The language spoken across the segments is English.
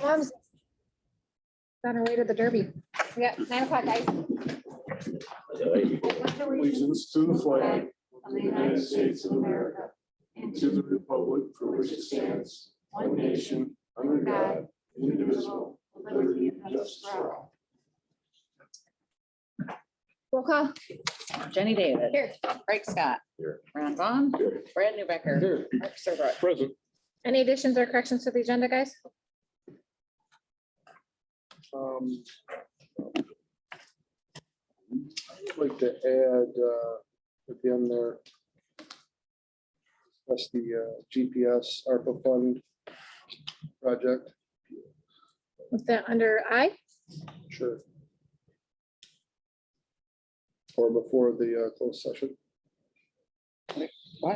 Mom's on her way to the Derby. We got 9 o'clock, guys. Allegiance to the flag of the United States of America and to the republic for which it stands, one nation, under God, indivisible, with liberty and justice for all. Roll call. Jenny David. Here. Craig Scott. Here. Ron Vaughn. Here. Brad Newbecker. Here. Mark Serbrook. Present. Any additions or corrections to the agenda, guys? I'd like to add at the end there, that's the GPS ARPA fund project. With that under I, Sure. Or before the closed session.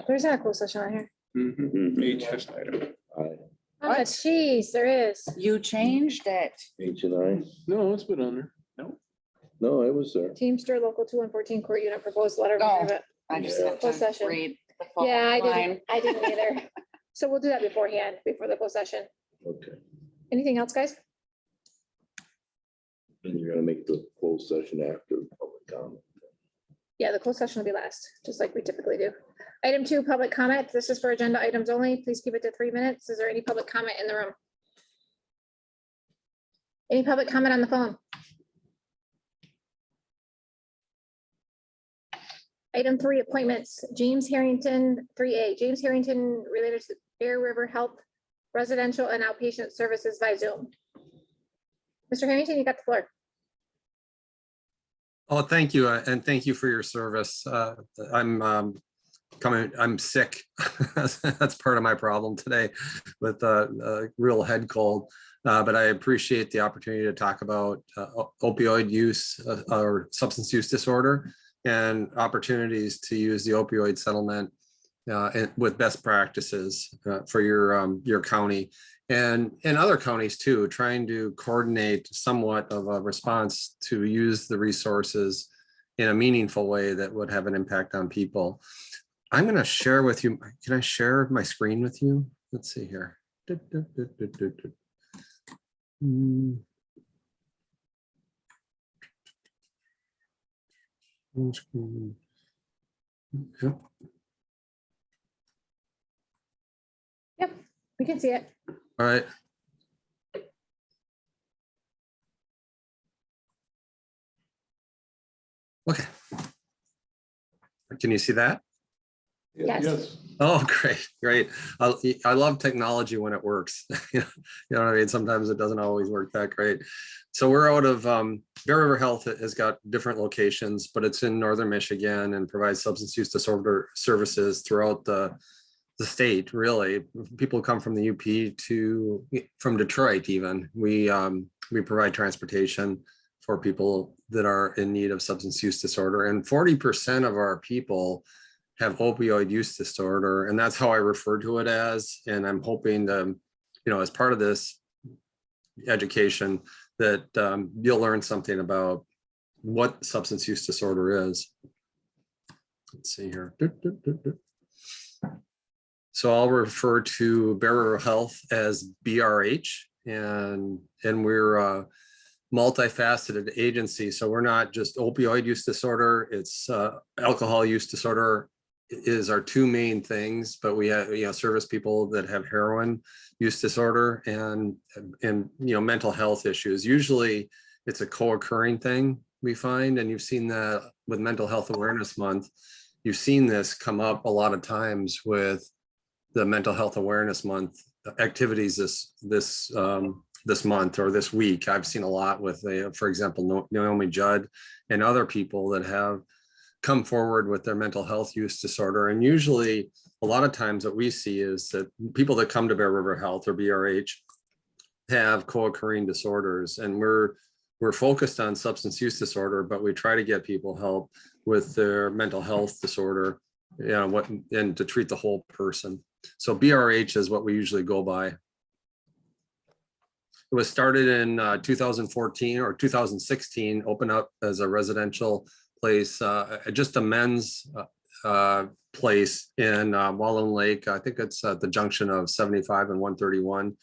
there's not a closed session on here. H item. Oh, geez, there is. You changed it. H and I, No, it's been on there. no, I was there. Teamster Local 2 and 14 Court Unit proposed letter. of Oh. agreement. I just Yeah. have Closed to session. read the full Yeah, I line. didn't, I didn't either. So we'll do that beforehand, before the closed session. Okay, Anything else, guys? and you're gonna make the closed session after public comment. Yeah, the closed session will be last, just like we typically do. Item 2, public comment. This is for agenda items only. Please keep it to 3 minutes. Is there any public comment in the room? Any public comment on the phone? Item 3, appointments. James Harrington, 3A. James Harrington related to Bear River Health Residential and Outpatient Services by Zoom. Mr. Harrington, you got the floor. Oh, thank you, and thank you for your service. I'm sick. That's part of my problem today with a real head cold. But I appreciate the opportunity to talk about opioid use or substance use disorder and opportunities to use the opioid settlement with best practices for your county and other counties too, trying to coordinate somewhat of a response to use the resources in a meaningful way that would have an impact on people. I'm going to share with you. Can I share my screen with you? Let's see here. Yep. Yep, we can see it. All right. Okay. Can you see that? Yes. Oh, great. I love technology when it works. You know what I mean? Sometimes it doesn't always work that great. So we're out of Bear River Health has got different locations, but it's in northern Michigan and provides substance use disorder services throughout the state. Really, people come from the UP from Detroit even. We provide transportation for people that are in need of substance use disorder, and 40% of our people have opioid use disorder, and that's how I refer to it as. And I'm hoping to, as part of this education, that you'll learn something about what substance use disorder is. Let's see here. So I'll refer to Bear River Health as BRH, and we're a multifaceted agency. So we're not just opioid use disorder, it's alcohol use disorder is our two main things, but we have, service people that have heroin use disorder and mental health issues. Usually it's a co-occurring thing we find, and you've seen that with Mental Health Awareness Month. You've seen this come up a lot of times with the Mental Health Awareness Month activities this month or this week. I've seen a lot with, for example, Naomi Judd and other people that have come forward with their mental health use disorder. And usually a lot of times what we see is that people that come to Bear River Health or BRH have co-occurring disorders, and we're focused on substance use disorder, but we try to get people help with their mental health disorder, and to treat the whole person. So BRH is what we usually go by. It was started in 2014 or 2016, opened up as a residential place, just a men's place in Walloon Lake. I think it's at the junction of 75 and 131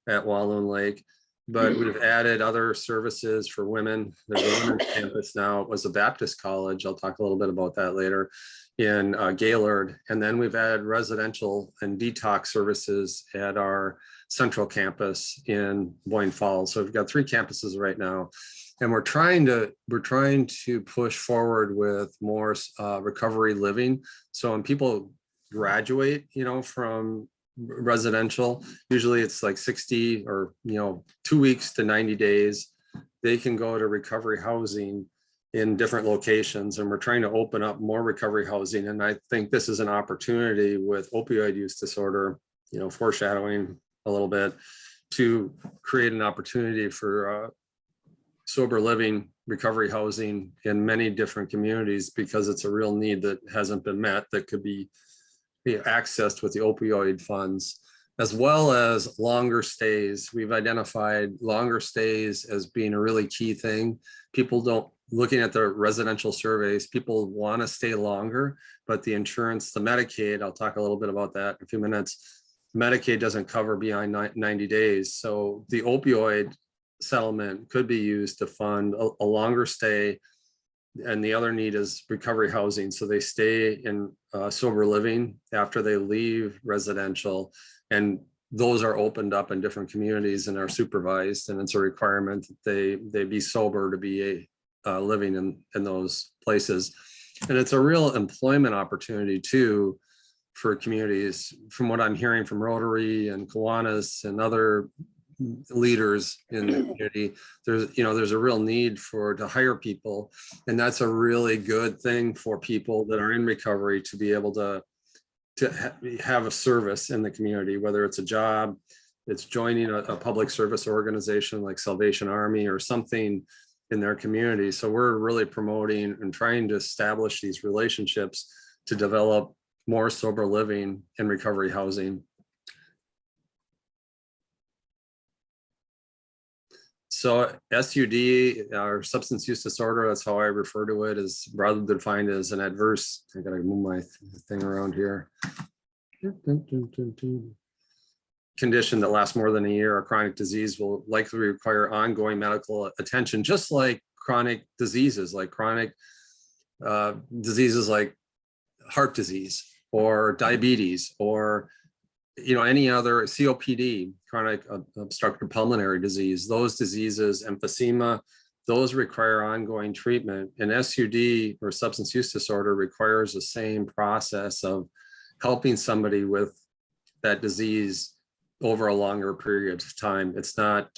at Walloon Lake. but we've added other services for women. There's a women's campus now. It was a Baptist college. I'll talk a little bit about that later in Gaylord. And then we've added residential and detox services at our central campus in Boyne Falls. So we've got 3 campuses right now. And we're trying to push forward with more recovery living. So when people graduate, from residential, usually it's like 60 or 2 weeks to 90 days, they can go to recovery housing in different locations, and we're trying to open up more recovery housing. And I think this is an opportunity with opioid use disorder, foreshadowing a little bit, to create an opportunity for sober living recovery housing in many different communities, because it's a real need that hasn't been met, that could be accessed with the opioid funds, as well as longer stays. We've identified longer stays as being a really key thing. Looking at the residential surveys, people want to stay longer, but the insurance, the Medicaid, I'll talk a little bit about that in a few minutes, Medicaid doesn't cover beyond 90 days. So the opioid settlement could be used to fund a longer stay. And the other need is recovery housing. So they stay in sober living after they leave residential, and those are opened up in different communities and are supervised. And it's a requirement that they be sober to be living in those places. And it's a real employment opportunity too for communities. From what I'm hearing from Rotary and Kiwanis and other leaders in the community, there's a real need to hire people, and that's a really good thing for people that are in recovery to be able to have a service in the community, whether it's a job, it's joining a public service organization like Salvation Army or something in their community. So we're really promoting and trying to establish these relationships to develop more sober living and recovery housing. So SUD, or substance use disorder, that's how I refer to it, is rather defined as an adverse, I gotta move my thing around here, condition that lasts more than a year. A chronic disease will likely require ongoing medical attention, just like chronic diseases, like diseases like heart disease or diabetes, or any other COPD, chronic obstructive pulmonary disease. Those diseases, emphysema, those require ongoing treatment. And SUD, or substance use disorder, requires the same process of helping somebody with that disease over a longer period of time. It's not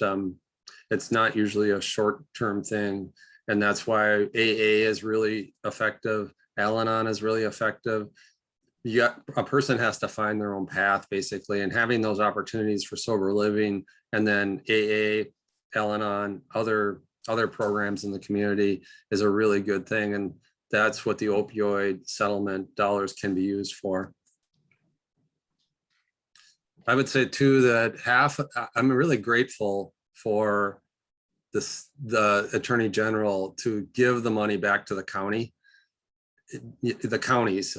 usually a short-term thing. And that's why AA is really effective. Al-Anon is really effective. A person has to find their own path, basically, and having those opportunities for sober living, and then AA, Al-Anon, other programs in the community is a really good thing. And that's what the opioid settlement dollars can be used for. I would say too that I'm really grateful for the Attorney General to give the money back to the counties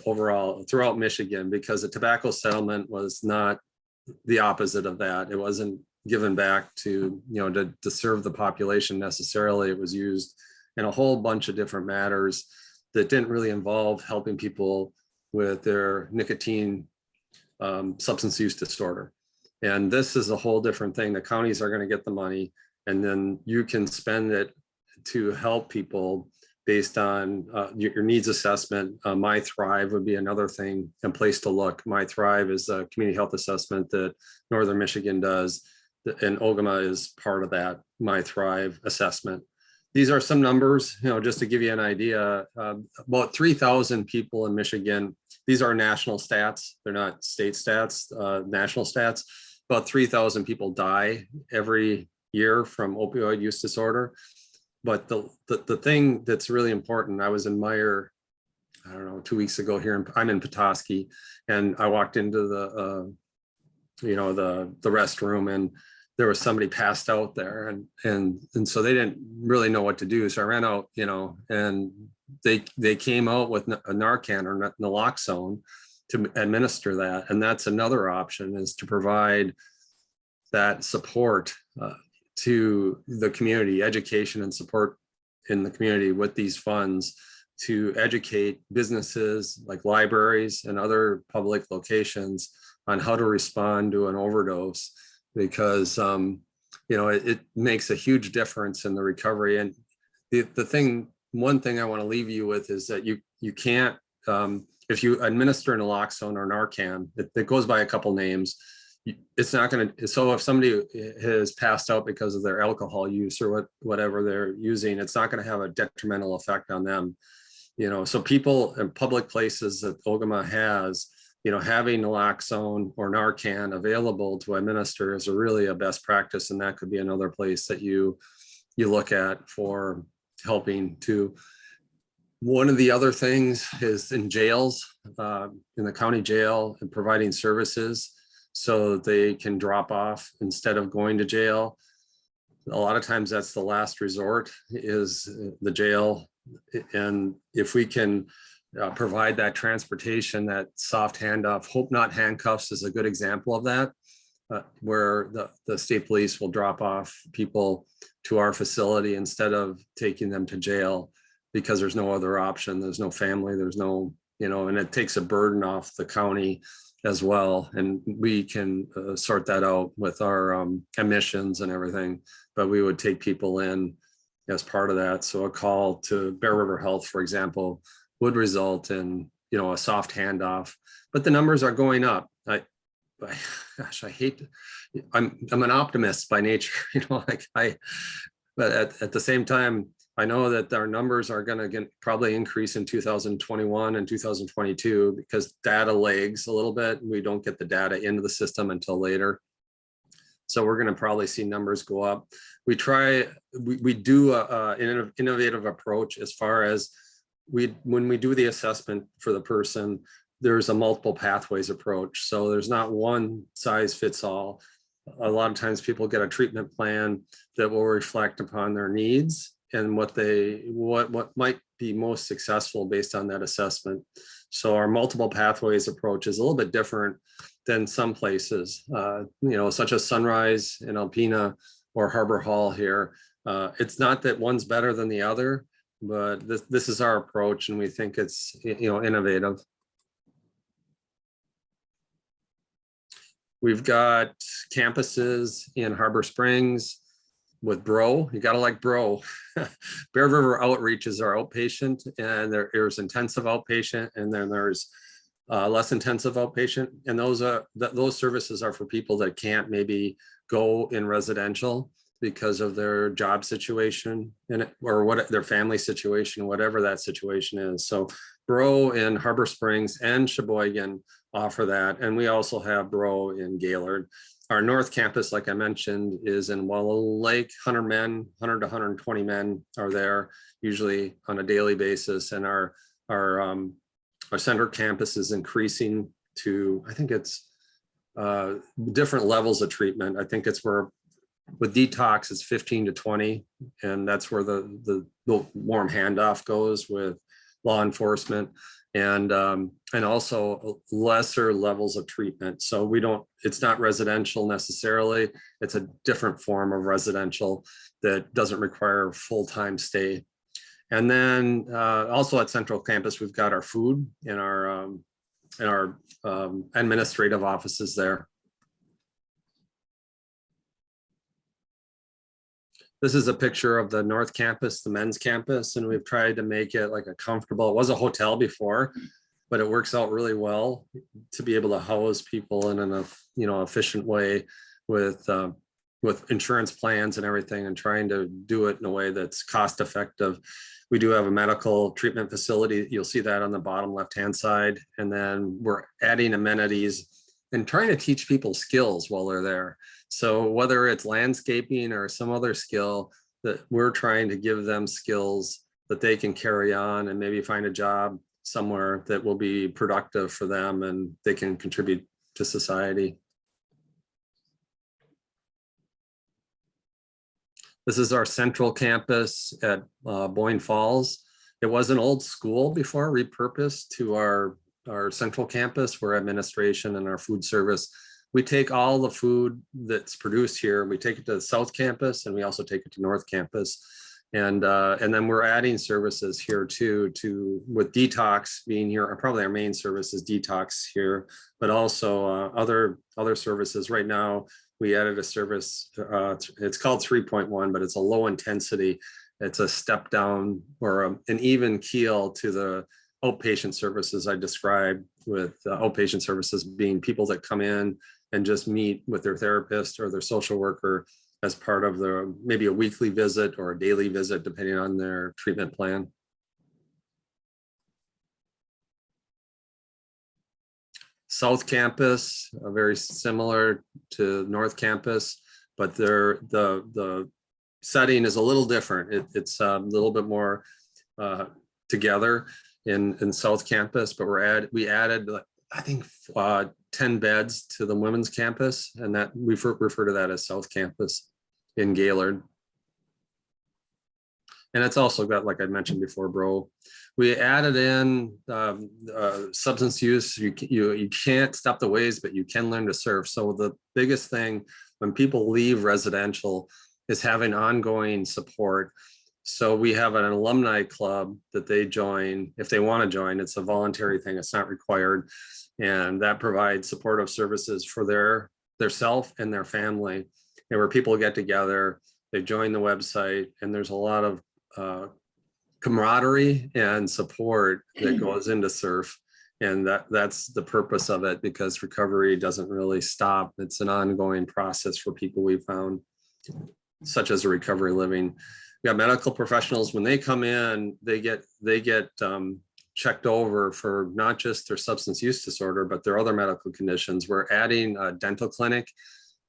overall throughout Michigan, because the tobacco settlement was not the opposite of that. It wasn't given back to serve the population necessarily. It was used in a whole bunch of different matters that didn't really involve helping people with their nicotine substance use disorder. And this is a whole different thing. The counties are going to get the money, and then you can spend it to help people based on your needs assessment. My Thrive would be another thing and place to look. My Thrive is a community health assessment that Northern Michigan does, and Ogemaw is part of that My Thrive assessment. These are some numbers, just to give you an idea. About 3,000 people in Michigan. These are national stats. They're not state stats, national stats. About 3,000 people die every year from opioid use disorder. But the thing that's really important, I was in Meyer, 2 weeks ago here, I'm in Petoskey, and I walked into the restroom, and there was somebody passed out there, and so they didn't really know what to do. So I ran out, and they came out with a Narcan or naloxone to administer that. And that's another option, is to provide that support to the community, education and support in the community with these funds to educate businesses like libraries and other public locations on how to respond to an overdose, because it makes a huge difference in the recovery. And one thing I want to leave you with is that you can't, if you administer naloxone or Narcan, it goes by a couple names. It's not going to, so if somebody has passed out because of their alcohol use or whatever they're using, it's not going to have a detrimental effect on them. So people in public places that Ogemaw has, having naloxone or Narcan available to administer is really a best practice. And that could be another place that you look at for helping to. One of the other things is in jails, in the county jail, and providing services so that they can drop off instead of going to jail. A lot of times that's the last resort, is the jail. And if we can provide that transportation, that soft handoff, hope not handcuffs is a good example of that, where the state police will drop off people to our facility instead of taking them to jail, because there's no other option. There's no family, there's no, and it takes a burden off the county as well. And we can sort that out with our admissions and everything, but we would take people in as part of that. So a call to Bear River Health, for example, would result in, a soft handoff, but the numbers are going up. Gosh, I hate, I'm an optimist by nature, but at the same time, I know that our numbers are going to probably increase in 2021 and 2022 because data lags a little bit. We don't get the data into the system until later. So we're going to probably see numbers go up. We do an innovative approach as far as when we do the assessment for the person, there's a multiple pathways approach. So there's not one size fits all. A lot of times people get a treatment plan that will reflect upon their needs and what might be most successful based on that assessment. So our multiple pathways approach is a little bit different than some places, such as Sunrise in Alpena or Harbor Hall here. It's not that one's better than the other, but this is our approach, and we think it's innovative. We've got campuses in Harbor Springs with Bro. You gotta like Bro. Bear River Outreach is our outpatient, and there's intensive outpatient, and then there's less intensive outpatient. And those services are for people that can't maybe go in residential because of their job situation or what their family situation, whatever that situation is. So Bro in Harbor Springs and Sheboygan offer that. And we also have Bro in Gaylord. Our North Campus, like I mentioned, is in Wallow Lake. 100 to 120 men are there, usually on a daily basis. And our Center Campus is increasing to, I think it's different levels of treatment. I think it's where with detox, it's 15 to 20. And that's where the warm handoff goes with law enforcement. And also lesser levels of treatment. So it's not residential necessarily. It's a different form of residential that doesn't require full-time stay. And then also at Central Campus, we've got our food in our administrative offices there. This is a picture of the North Campus, the men's campus, and we've tried to make it like a comfortable, it was a hotel before, but it works out really well to be able to house people in an efficient way with insurance plans and everything, and trying to do it in a way that's cost effective. We do have a medical treatment facility. You'll see that on the bottom left-hand side. And then we're adding amenities and trying to teach people skills while they're there. So whether it's landscaping or some other skill, that we're trying to give them skills that they can carry on and maybe find a job somewhere that will be productive for them and they can contribute to society. This is our Central Campus at Boyne Falls. It was an old school before, repurposed to our Central Campus, where administration and our food service we take all the food that's produced here, we take it to the South Campus, and we also take it to North Campus. And then we're adding services here too, with detox being here. Probably our main service is detox here, but also other services. Right now, we added a service. It's called 3.1, but it's a low intensity. It's a step down or an even keel to the outpatient services I described, with outpatient services being people that come in and just meet with their therapist or their social worker as part of maybe a weekly visit or a daily visit, depending on their treatment plan. South Campus, very similar to North Campus, but the setting is a little different. It's a little bit more together in South Campus, but we added, I think, 10 beds to the women's campus, and that we refer to that as South Campus in Gaylord. And it's also got, like I mentioned before, bro, we added in substance use. You can't stop the ways, but you can learn to surf. So the biggest thing when people leave residential is having ongoing support. So we have an alumni club that they join if they want to join. It's a voluntary thing, it's not required. And that provides supportive services for their self and their family. And where people get together, they join the website, and there's a lot of camaraderie and support that goes into surf. And that's the purpose of it, because recovery doesn't really stop. It's an ongoing process for people we found, such as a recovery living. We got medical professionals. When they come in, they get checked over for not just their substance use disorder, but their other medical conditions. We're adding a dental clinic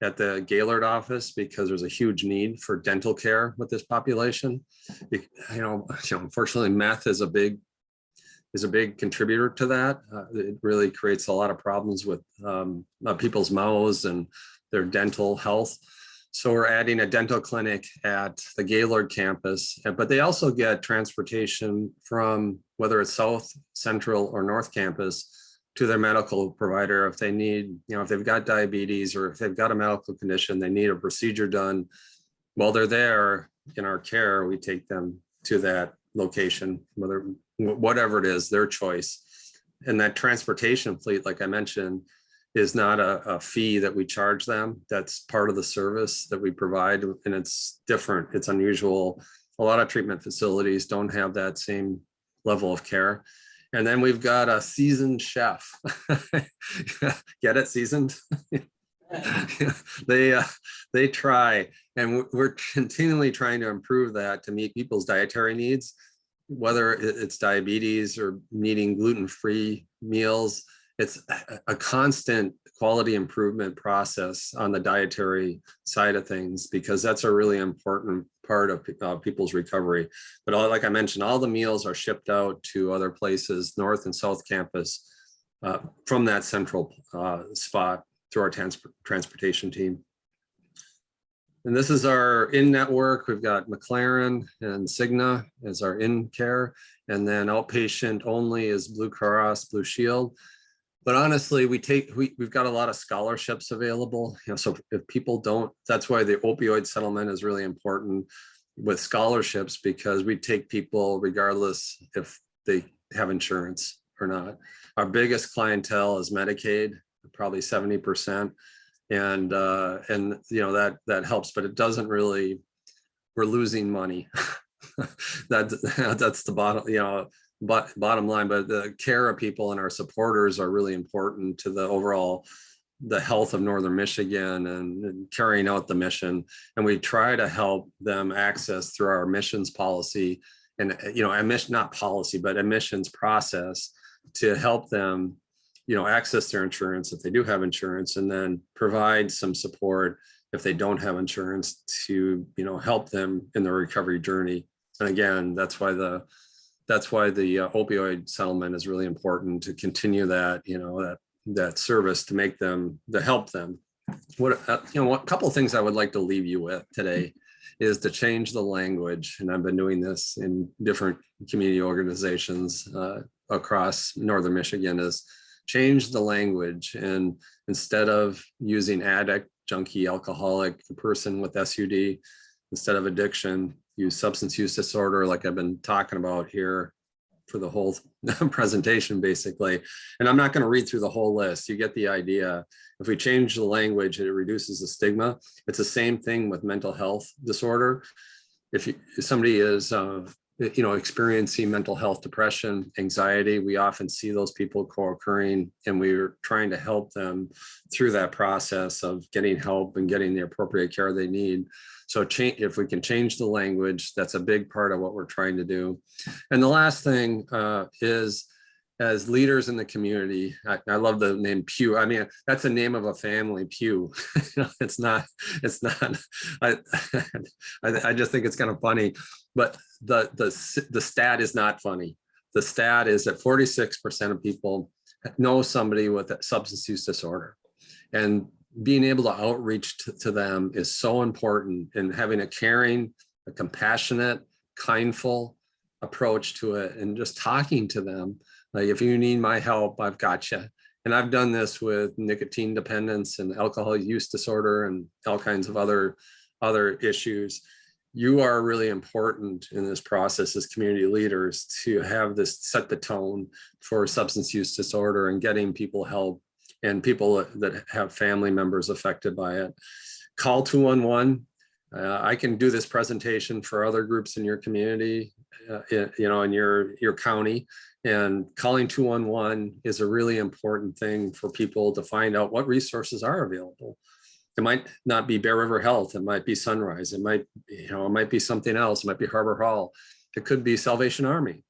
at the Gaylord office because there's a huge need for dental care with this population. Unfortunately, meth is a big contributor to that. It really creates a lot of problems with people's mouths and their dental health. So we're adding a dental clinic at the Gaylord campus, but they also get transportation from whether it's South, Central, or North Campus to their medical provider if they need, if they've got diabetes or if they've got a medical condition, they need a procedure done. While they're there in our care, we take them to that location, whatever it is, their choice. And that transportation fleet, like I mentioned, is not a fee that we charge them. That's part of the service that we provide, and it's different. It's unusual. A lot of treatment facilities don't have that same level of care. And then we've got a seasoned chef. Get it, seasoned? They try, and we're continually trying to improve that to meet people's dietary needs, whether it's diabetes or needing gluten-free meals. It's a constant quality improvement process on the dietary side of things, because that's a really important part of people's recovery. But like I mentioned, all the meals are shipped out to other places, North and South Campus, from that central spot through our transportation team. And this is our in-network. We've got McLaren and Cigna as our in-care, and then outpatient only is Blue Cross Blue Shield. But honestly, we've got a lot of scholarships available. So if people don't, that's why the opioid settlement is really important with scholarships, because we take people regardless if they have insurance or not. Our biggest clientele is Medicaid, probably 70%. And that helps, but it doesn't really, we're losing money. That's the bottom line, but the care of people and our supporters are really important to the health of Northern Michigan and carrying out the mission. And we try to help them access through our admissions policy and, admission, not policy, but admissions process to help them, access their insurance if they do have insurance, and then provide some support if they don't have insurance to, help them in their recovery journey. And again, that's why the opioid settlement is really important, to continue that, that service, to help them. A couple of things I would like to leave you with today is to change the language. And I've been doing this in different community organizations across Northern Michigan, is change the language, and instead of using addict, junkie, alcoholic, a person with SUD, instead of addiction, use substance use disorder, like I've been talking about here for the whole presentation, basically. And I'm not going to read through the whole list. You get the idea. If we change the language, it reduces the stigma. It's the same thing with mental health disorder. If somebody is, experiencing mental health, depression, anxiety, we often see those people co-occurring, and we're trying to help them through that process of getting help and getting the appropriate care they need. So if we can change the language, that's a big part of what we're trying to do. And the last thing is, as leaders in the community, I love the name Pew. I mean, that's the name of a family, Pew. it's not, I just think it's kind of funny, but the stat is not funny. The stat is that 46% of people know somebody with a substance use disorder, and being able to outreach to them is so important, and having a caring, a compassionate, kindful approach to it, and just talking to them. Like, if you need my help, I've got you. And I've done this with nicotine dependence and alcohol use disorder and all kinds of other issues. You are really important in this process as community leaders to have this set the tone for substance use disorder and getting people help, and people that have family members affected by it. Call 211. I can do this presentation for other groups in your community, in your county. And calling 211 is a really important thing for people to find out what resources are available. It might not be Bear River Health. It might be Sunrise. It might be something else. It might be Harbor Hall. It could be Salvation Army.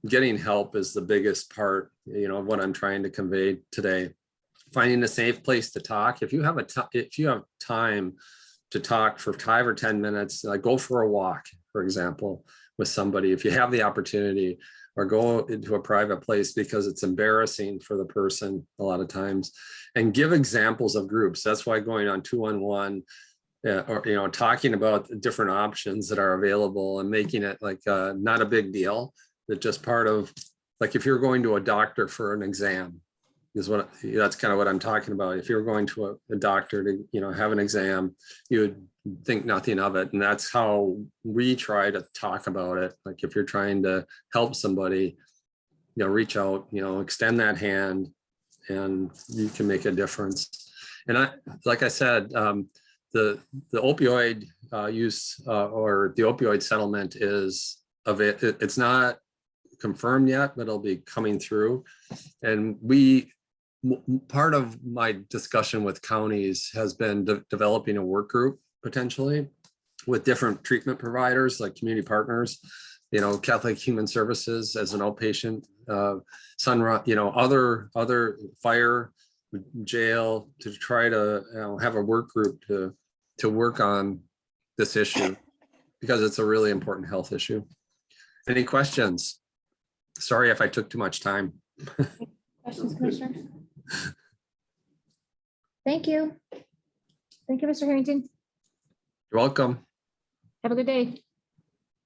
Getting help is the biggest part, of what I'm trying to convey today. Finding a safe place to talk. If you have time to talk for 5 or 10 minutes, go for a walk, for example, with somebody, if you have the opportunity, or go into a private place, because it's embarrassing for the person a lot of times. And give examples of groups. That's why going on 211, or talking about the different options that are available, and making it like not a big deal, that just part of, like, if you're going to a doctor for an exam, that's kind of what I'm talking about. If you're going to a doctor to have an exam, you would think nothing of it. And that's how we try to talk about it. Like, if you're trying to help somebody, reach out, extend that hand, and you can make a difference. And like I said, the opioid use or the opioid settlement is it's not confirmed yet, but it'll be coming through. And part of my discussion with counties has been developing a work group potentially with different treatment providers, like community partners, Catholic Human Services as an outpatient, Sunrise, other fire, jail, to try to have a work group to work on this issue, because it's a really important health issue. Any questions? Sorry if I took too much time. Questions, Commissioners? Thank you. Thank you, Mr. Harrington. You're welcome. Have a good day.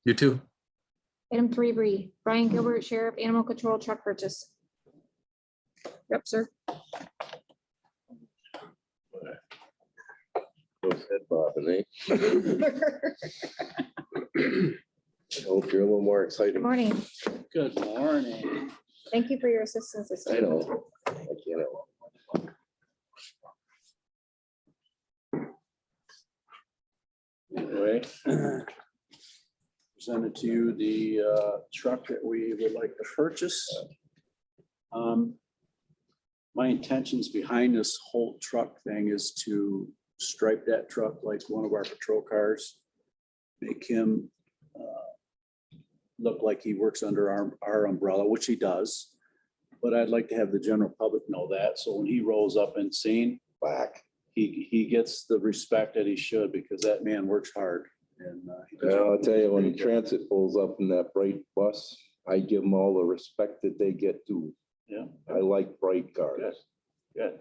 You too. Item 3B, Brian Gilbert, Sheriff, Animal Control Truck Purchase. Yep, sir. Go ahead, Bob, and I hope you're a little more excited. Good morning. Good morning. Thank you for your assistance this I evening. know. I can't. Anyway, presented to you the truck that we would like to purchase. My intentions behind this whole truck thing is to stripe that truck like one of our patrol cars, make him look like he works under our umbrella, which he does. But I'd like to have the general public know that, so when he rolls up and seen, Back. he gets the respect that he should, because that man works hard. And he does Well, I'll tell you, when really good. transit pulls up in that bright bus, I give them all the respect that they get too. Yeah, I like bright good, cars. good.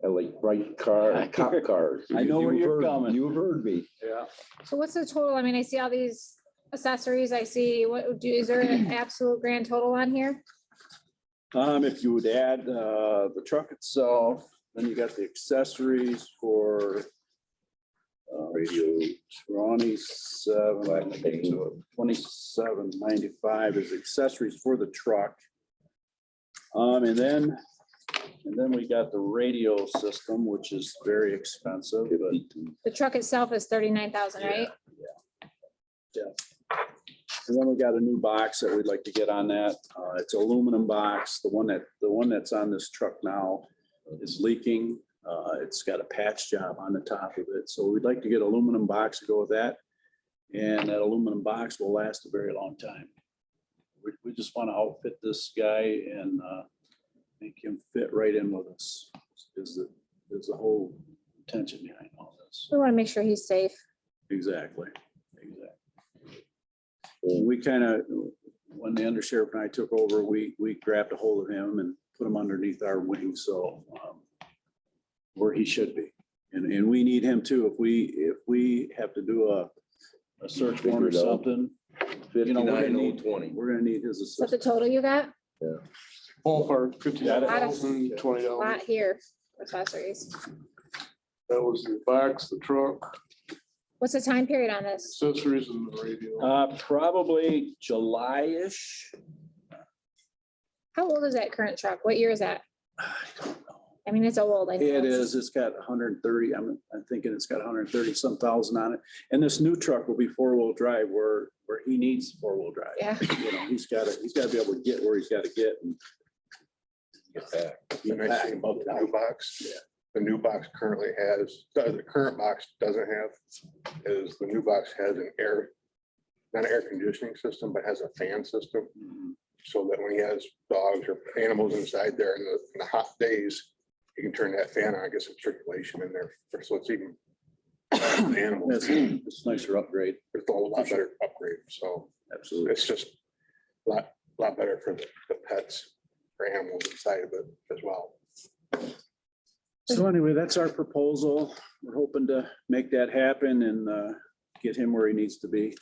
I like bright cop cars. I know where You've you're heard- coming. You've heard me. Yeah. So what's the total? I mean, I see all these accessories. I see, is there an absolute grand total on here? If you would add the truck itself, then you got the accessories for Radio, 2795 is accessories for the truck. And then we got the radio system, which is very expensive, but The truck itself is 39,000, right? and then we got a new box that we'd like to get on that. It's aluminum box. The one that's on this truck now is leaking. It's got a patch job on the top of it. So we'd like to get aluminum box to go with that. And that aluminum box will last a very long time. We just want to outfit this guy and make him fit right in with us is the whole intention behind all this. We want to make sure he's safe. Exactly. We kind of, when the undersheriff and I took over, we grabbed a hold of him and put him underneath our wing. So where he should be. And we need him too. If we have to do a search warrant or Figure it out. something, you know, we're gonna need 59,020. we're gonna need his Is that the assistance. total you got? Ballpark, $59,020. A lot here, accessories. That was the box, the truck, What's the time period on this? accessories and the radio. Probably July-ish. How old is that current truck? What year is that? I mean, it's old. I know It it's- is, it's got 130, I'm thinking it's got 130 some thousand on it. And this new truck will be four-wheel drive where he needs four-wheel drive. Yeah. You know, he's got to be able to get where he's got to get and Get back. The nice thing about the new box, the new box currently has, the current box doesn't have, is the new box has an air, not an air conditioning system, but has a fan system. So that when he has dogs or animals inside there in the hot days, you can turn that fan on, get some circulation in there. So it's even the animals, it's a nicer upgrade. it's a whole lot better upgrade. So Absolutely. it's just a lot better for the pets or animals inside of it as well. So anyway, that's our proposal. We're hoping to make that happen and get him where he needs to be.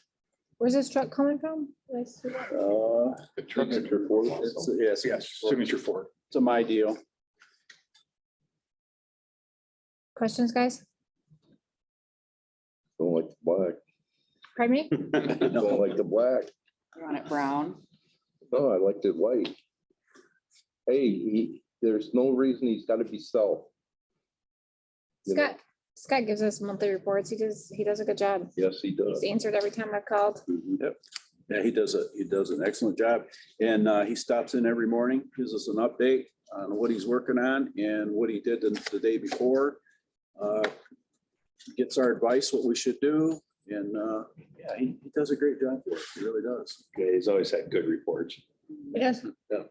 Where's this truck coming from? Did I see that? The truck, Signature for it. Yes, yes, signature Ford. it's a my deal. Questions, guys? Don't like the black. Pardon me? Don't like the black. You want it brown? No, I liked it white. Hey, there's no reason he's got to be self. You know? Scott gives us monthly reports. He does a good job. Yes, he does. He's answered every time I've called. Yep. Yeah, he does an excellent job. And he stops in every morning, gives us an update on what he's working on and what he did the day before. Gets our advice, what we should do. And yeah, he does a great job for us. He really does. Yeah, he's always had good reports. Yes. Yeah.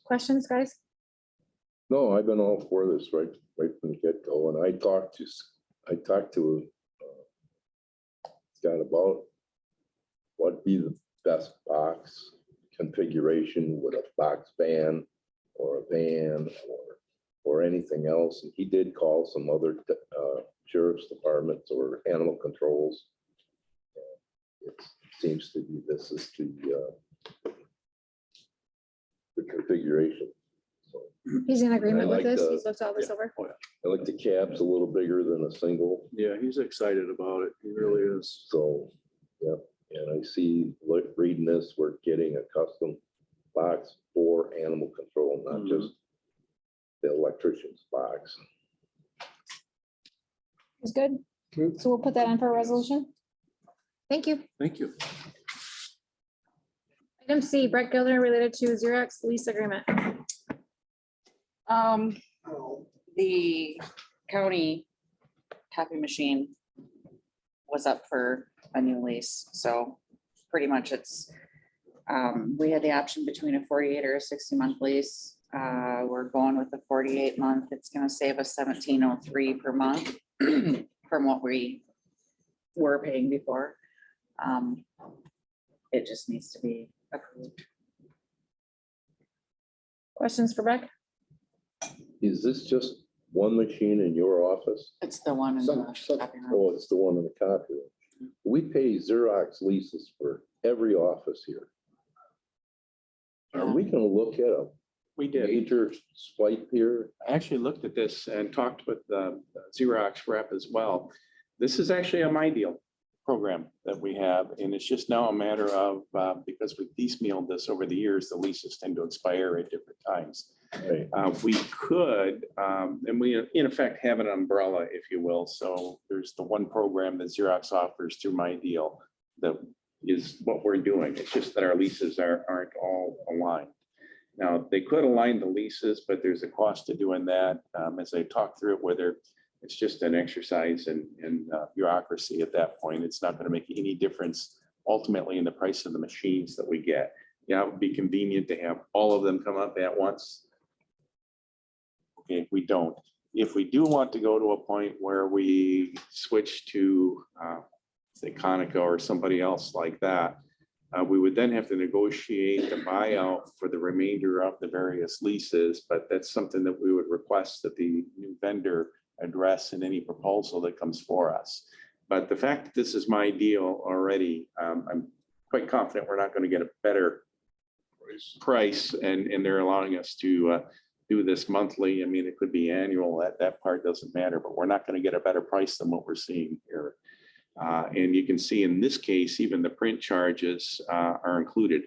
Questions, guys? No, I've been all for this right from the get-go, and I talked to Scott about what'd be the best box configuration with a box van or a van or anything else. And he did call some other sheriff's departments or animal controls. It seems to be this is the configuration. So He's in agreement with like this. the- He's looked all this over. I like the cabs a little bigger than a single. Yeah, he's excited about it. He really is. So, yeah, and I see, reading this, we're getting a custom box for animal control, not Mhm. just the electrician's box. It's good. So we'll put that on for a resolution. Thank you. Thank you. Item C, Brett Gilder related to Xerox lease agreement. The county copy machine was up for a new lease, so pretty much it's, we had the option between a 48 or a 60-month lease. We're going with the 48-month. It's gonna save us $17.03 per month from what we were paying before. It just needs to be approved. Questions for Brett? Is this just one machine in your office? It's the one in the copy room. Oh, it's the one in the copy room. We pay Xerox leases for every office here. Are we gonna look at a We did. major swipe here? I actually looked at this and talked with the Xerox rep as well. This is actually a My Deal program that we have, and it's just now a matter of, because we piecemealed this over the years, the leases tend to expire at different times. Right. We could, and we in effect have an umbrella, if you will. So there's the one program that Xerox offers through My Deal that is what we're doing. It's just that our leases aren't all aligned. Now, they could align the leases, but there's a cost to doing that. As I talk through it, whether it's just an exercise in bureaucracy at that point, it's not going to make any difference ultimately in the price of the machines that we get. Yeah, it would be convenient to have all of them come up at once. Okay, if we don't. If we do want to go to a point where we switch to, say, Conoco or somebody else like that, we would then have to negotiate the buyout for the remainder of the various leases, but that's something that we would request that the new vendor address in any proposal that comes for us. But the fact that this is My Deal already, I'm quite confident we're not going to get a better price, and they're allowing us to do this monthly. I mean, it could be annual, that part doesn't matter, but we're not going to get a better price than what we're seeing here. And you can see in this case, even the print charges are included.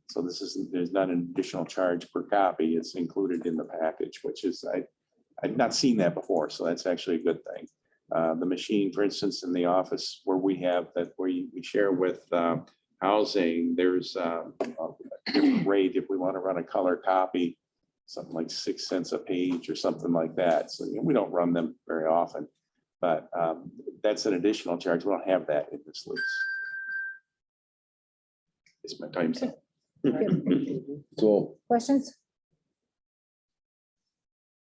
So there's not an additional charge per copy. It's included in the package, which is, I've not seen that before. So that's actually a good thing. The machine, for instance, in the office where we have that, where we share with housing, there's a different rate if we want to run a color copy, something like 6 cents a page or something like that. So we don't run them very often. But that's an additional charge. We don't have that in this lease. It's my time. So Questions?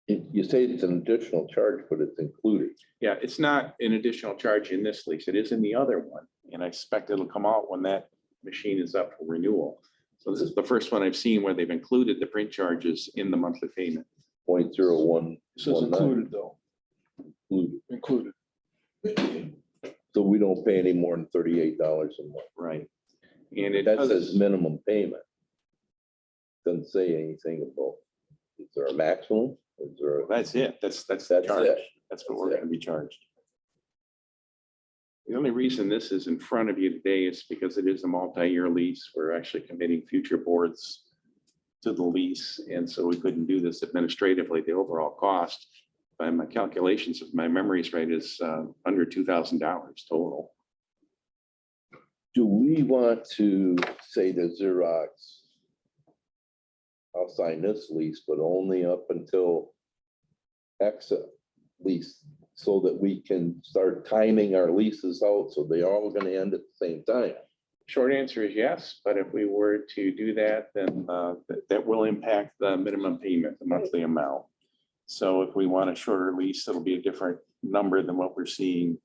you say it's an additional charge, but it's included. Yeah, it's not an additional charge in this lease. It is in the other one. And I expect it'll come out when that machine is up for renewal. So this is the first one I've seen where they've included the print charges in the monthly payment. 0.01. This is included though, included. So we don't pay any more than $38 a month. Right. And it That does, says minimum payment. Doesn't say anything about, is there a maximum? Is there a? that's it. That's the That's charge. it. That's what we're going to be charged. The only reason this is in front of you today is because it is a multi-year lease. We're actually committing future boards to the lease. And so we couldn't do this administratively. The overall cost, by my calculations, if my memory is right, is under $2,000 total. Do we want to say to Xerox, I'll sign this lease, but only up until exit lease, so that we can start timing our leases out, so they're all gonna end at the same time? Short answer is yes, but if we were to do that, then that will impact the minimum payment, the monthly amount. So if we want a shorter lease, it'll be a different number than what we're seeing.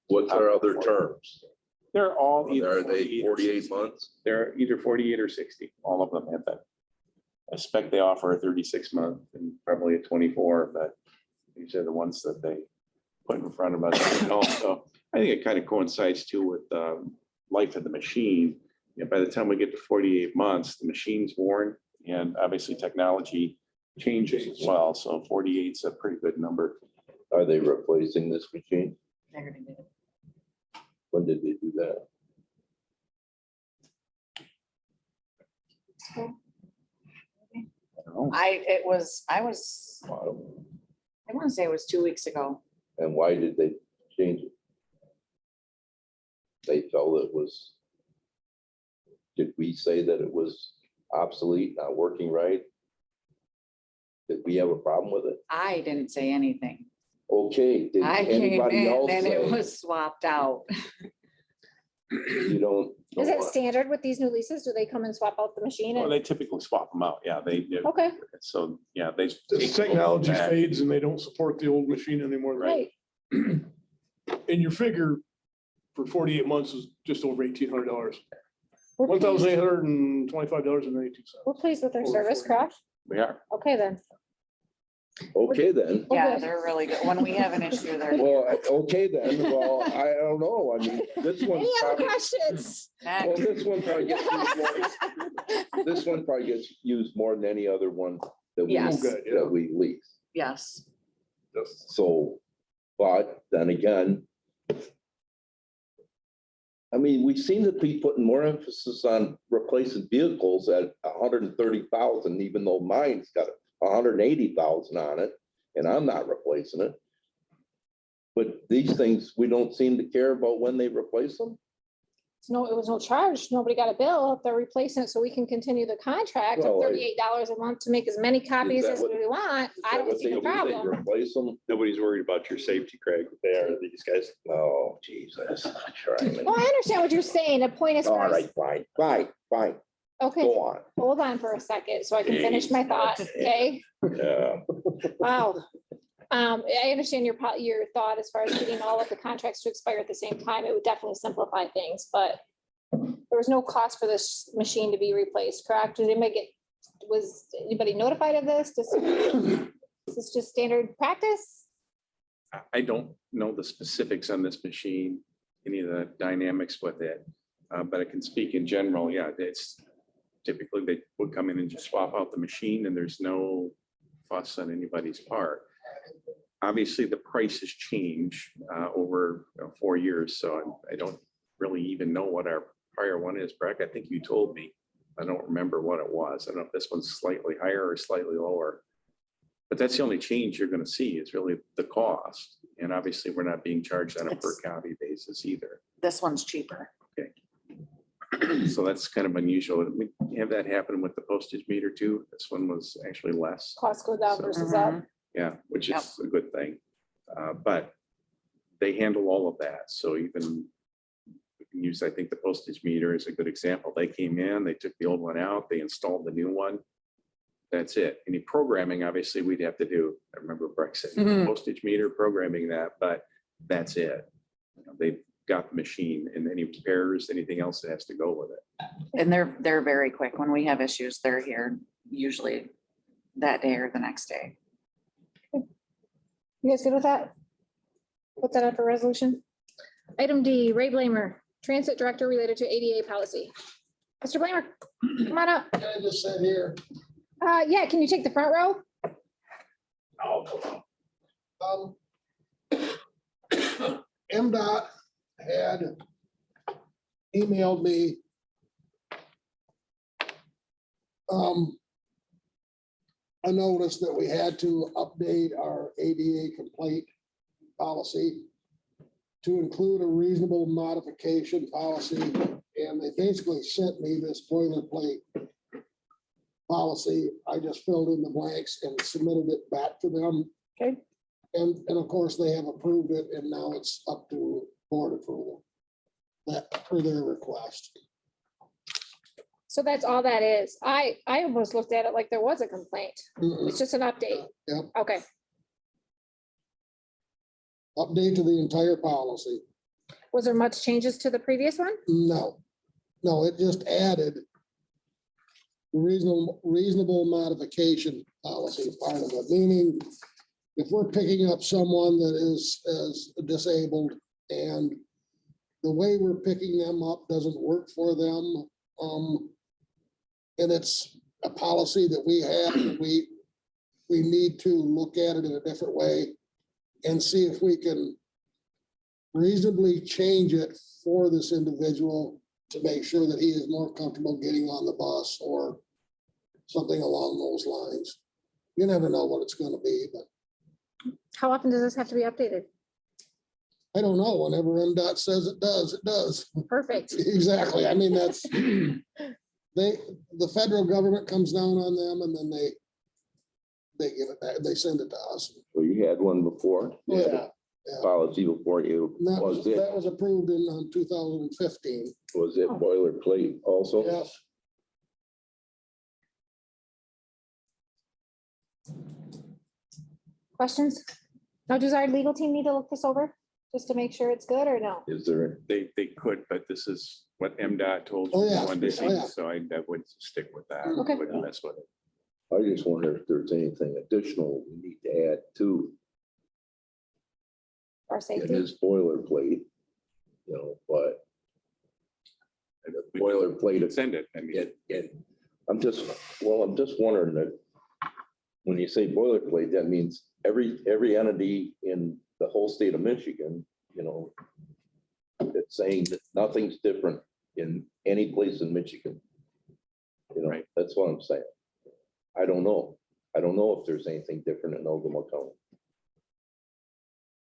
What's our other terms? They're all Are either they 48 months? They're either 48 or 60. All of them have that. I expect they offer a 36-month and probably a 24, but these are the ones that they put in front of us. Also, I think it kind of coincides too with the life of the machine. You know, by the time we get to 48 months, the machine's worn, and obviously technology changes as well. So 48 is a pretty good number. Are they replacing this machine? I already did it. When did they do that? I don't know. I want to say it was 2 weeks ago. And why did they change it? They felt it was, did we say that it was obsolete, not working right? Did we have a problem with it? I didn't say anything. Okay, did I came anybody in else and it say? was swapped out. You don't. Is it know. standard with these new leases? Do they come and swap out the machine? Well, and- they typically swap them out. Yeah, they do. Okay, So, yeah, they. The technology fades and they don't support the old machine anymore. right. And your figure for 48 months is just over $1,800. We're pleased- $1,825.82. we're pleased with their service, correct? We are. Okay, then. Okay, then. Yeah, Okay. they're really good. When we have an issue, they're. Well, okay, then. Well, I don't know. I mean, this one. Any other probably- questions? Well, this one probably gets used more. This one probably gets used more than any other one that we, Yes. that we lease. Yes, So, but then again, I mean, we seem to be putting more emphasis on replacing vehicles at 130,000, even though mine's got 180,000 on it, and I'm not replacing it. But these things, we don't seem to care about when they replace them. No, it was no charge. Nobody got a bill if they're replacing it, so we can continue the contract of Well, $38 a month to make as many copies that as what- we want. Is I that don't what see they a do? They problem. replace them? Nobody's worried about your safety, Craig. They are, these guys. Oh, Jesus. Trying Well, I understand what you're saying. The point is, All right, fine. okay, Go on. hold on for a second so I can finish my thought, okay? Yeah. Wow. I understand your thought as far as getting all of the contracts to expire at the same time. It would definitely simplify things, but there was no cost for this machine to be replaced, correct? Was anybody notified of this? Is this just standard practice? I don't know the specifics on this machine, any of the dynamics with it. But I can speak in general. Yeah, it's typically they would come in and just swap out the machine and there's no fuss on anybody's part. Obviously, the price has changed over 4 years, so I don't really even know what our prior one is. Breck, I think you told me. I don't remember what it was. I don't know if this one's slightly higher or slightly lower. But that's the only change you're going to see is really the cost. And obviously, we're not being charged on a per copy basis either. this one's cheaper. So that's kind of unusual. We have that happen with the postage meter too. This one was actually less. Costs go down So- versus up. Yeah, which Yep. is a good thing. But they handle all of that. So even we can use, I think the postage meter is a good example. They came in, they took the old one out, they installed the new one. That's it. Any programming, obviously, we'd have to do. I remember Breck said Mhm. postage meter programming that, but that's it. They've got the machine and any repairs, anything else that has to go with it. And they're very quick. When we have issues, they're here usually that day or the next day. You guys good with that? Put that up for resolution. Item D, Ray Blamer, Transit Director related to ADA policy. Mr. Blamer, come on up. Can I just sit here? Yeah, can you take the front row? MDOT had emailed me a notice that we had to update our ADA complaint policy to include a reasonable modification policy, and they basically sent me this boilerplate policy. I just filled in the blanks and submitted it back to them. Okay. And of course, they have approved it, and now it's up to board approval. That per their request. So that's all that is. I almost looked at it like there was a complaint. Mm-mm. It's just an update. Yep. Okay, Update to the entire policy. was there much changes to the previous one? No, it just added reasonable modification policy part of it, meaning if we're picking up someone that is disabled and the way we're picking them up doesn't work for them, and it's a policy that we have, we need to look at it in a different way and see if we can reasonably change it for this individual to make sure that he is more comfortable getting on the bus or something along those lines. You never know what it's gonna be, but How often does this have to be updated? I don't know. Whenever MDOT says it does, it does. Perfect. Exactly. I mean, that's, the federal government comes down on them and then they give it back, they send it to us. So you had one before? You had a Yeah. Policy before you, And was that it was approved in 2015. boilerplate also? Yes. Questions? Now, does our legal team need to look this over just to make sure it's good or no? Is there, They could, but this is what MDOT told Oh, you. yeah. they wanted to Oh, see, yeah. So I would stick with that. Okay. Wouldn't mess with it. I just wonder if there's anything additional we need to add to Our in safety. his boilerplate, but the boilerplate, Send it. I mean, I'm just wondering that when you say boilerplate, that means every entity in the whole state of Michigan, it's saying that nothing's different in any place in Michigan. Right. That's what I'm saying. I don't know. I don't know if there's anything different in Ogemaw County.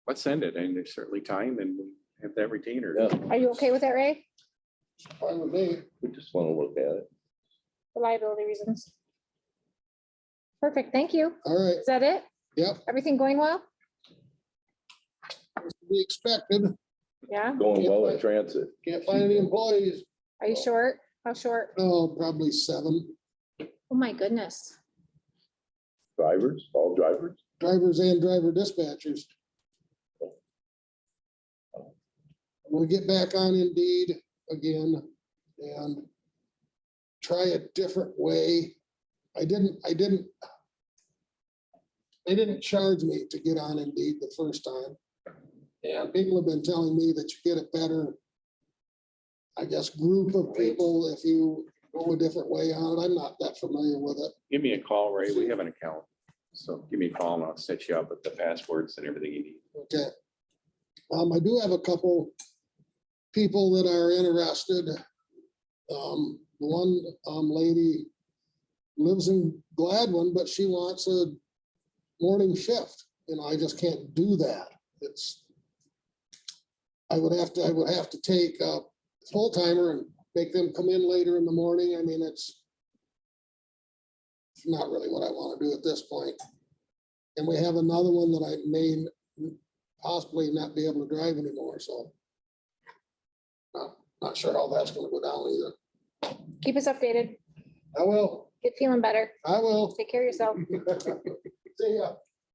let's send it. And there's certainly time and we have that retainer. Yeah, Are you okay with that, Ray? Fine with me. we just want to look at it. For liability reasons. Perfect, thank you. All right, Is that it? yep, Everything going well? as to be expected. Yeah. Going well at transit. Can't find any employees. Are you short? How short? Oh, probably 7 Oh, my goodness. Drivers, all drivers. drivers and driver dispatchers. I'm gonna get back on Indeed again and try a different way. They didn't charge me to get on Indeed the first time. And people have been telling me that you get a better, I guess, group of people if you go a different way on it. I'm not that familiar with it. Give me a call, Ray. We have an account. So give me a call and I'll set you up with the passwords and everything you need. Okay. I do have a couple people that are interested. One lady lives in Gladwin, but she wants a morning shift. I just can't do that. I would have to take a full timer and make them come in later in the morning. I mean, it's not really what I want to do at this point. And we have another one that I may possibly not be able to drive anymore, so. Not sure how that's gonna go down either. Keep us updated. I will, Get feeling better. I will. Take care of yourself. See ya.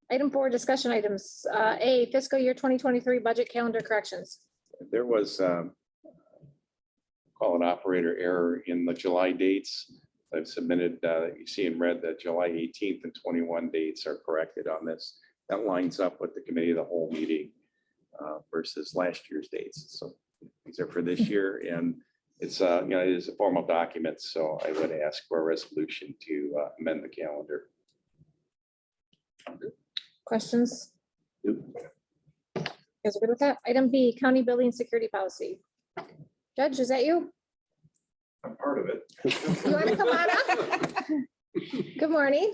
Item 4, discussion items. A, fiscal year 2023 budget calendar corrections. There was, call it operator error in the July dates. I've submitted, you see in red that July 18th and 21 dates are corrected on this. That lines up with the committee of the whole meeting versus last year's dates. So these are for this year and it's, it is a formal document. So I would ask for a resolution to amend the calendar. Questions? You guys are good with that? Item B, county building security policy. Judge, is that you? I'm part of it. You want to come on up? Good morning.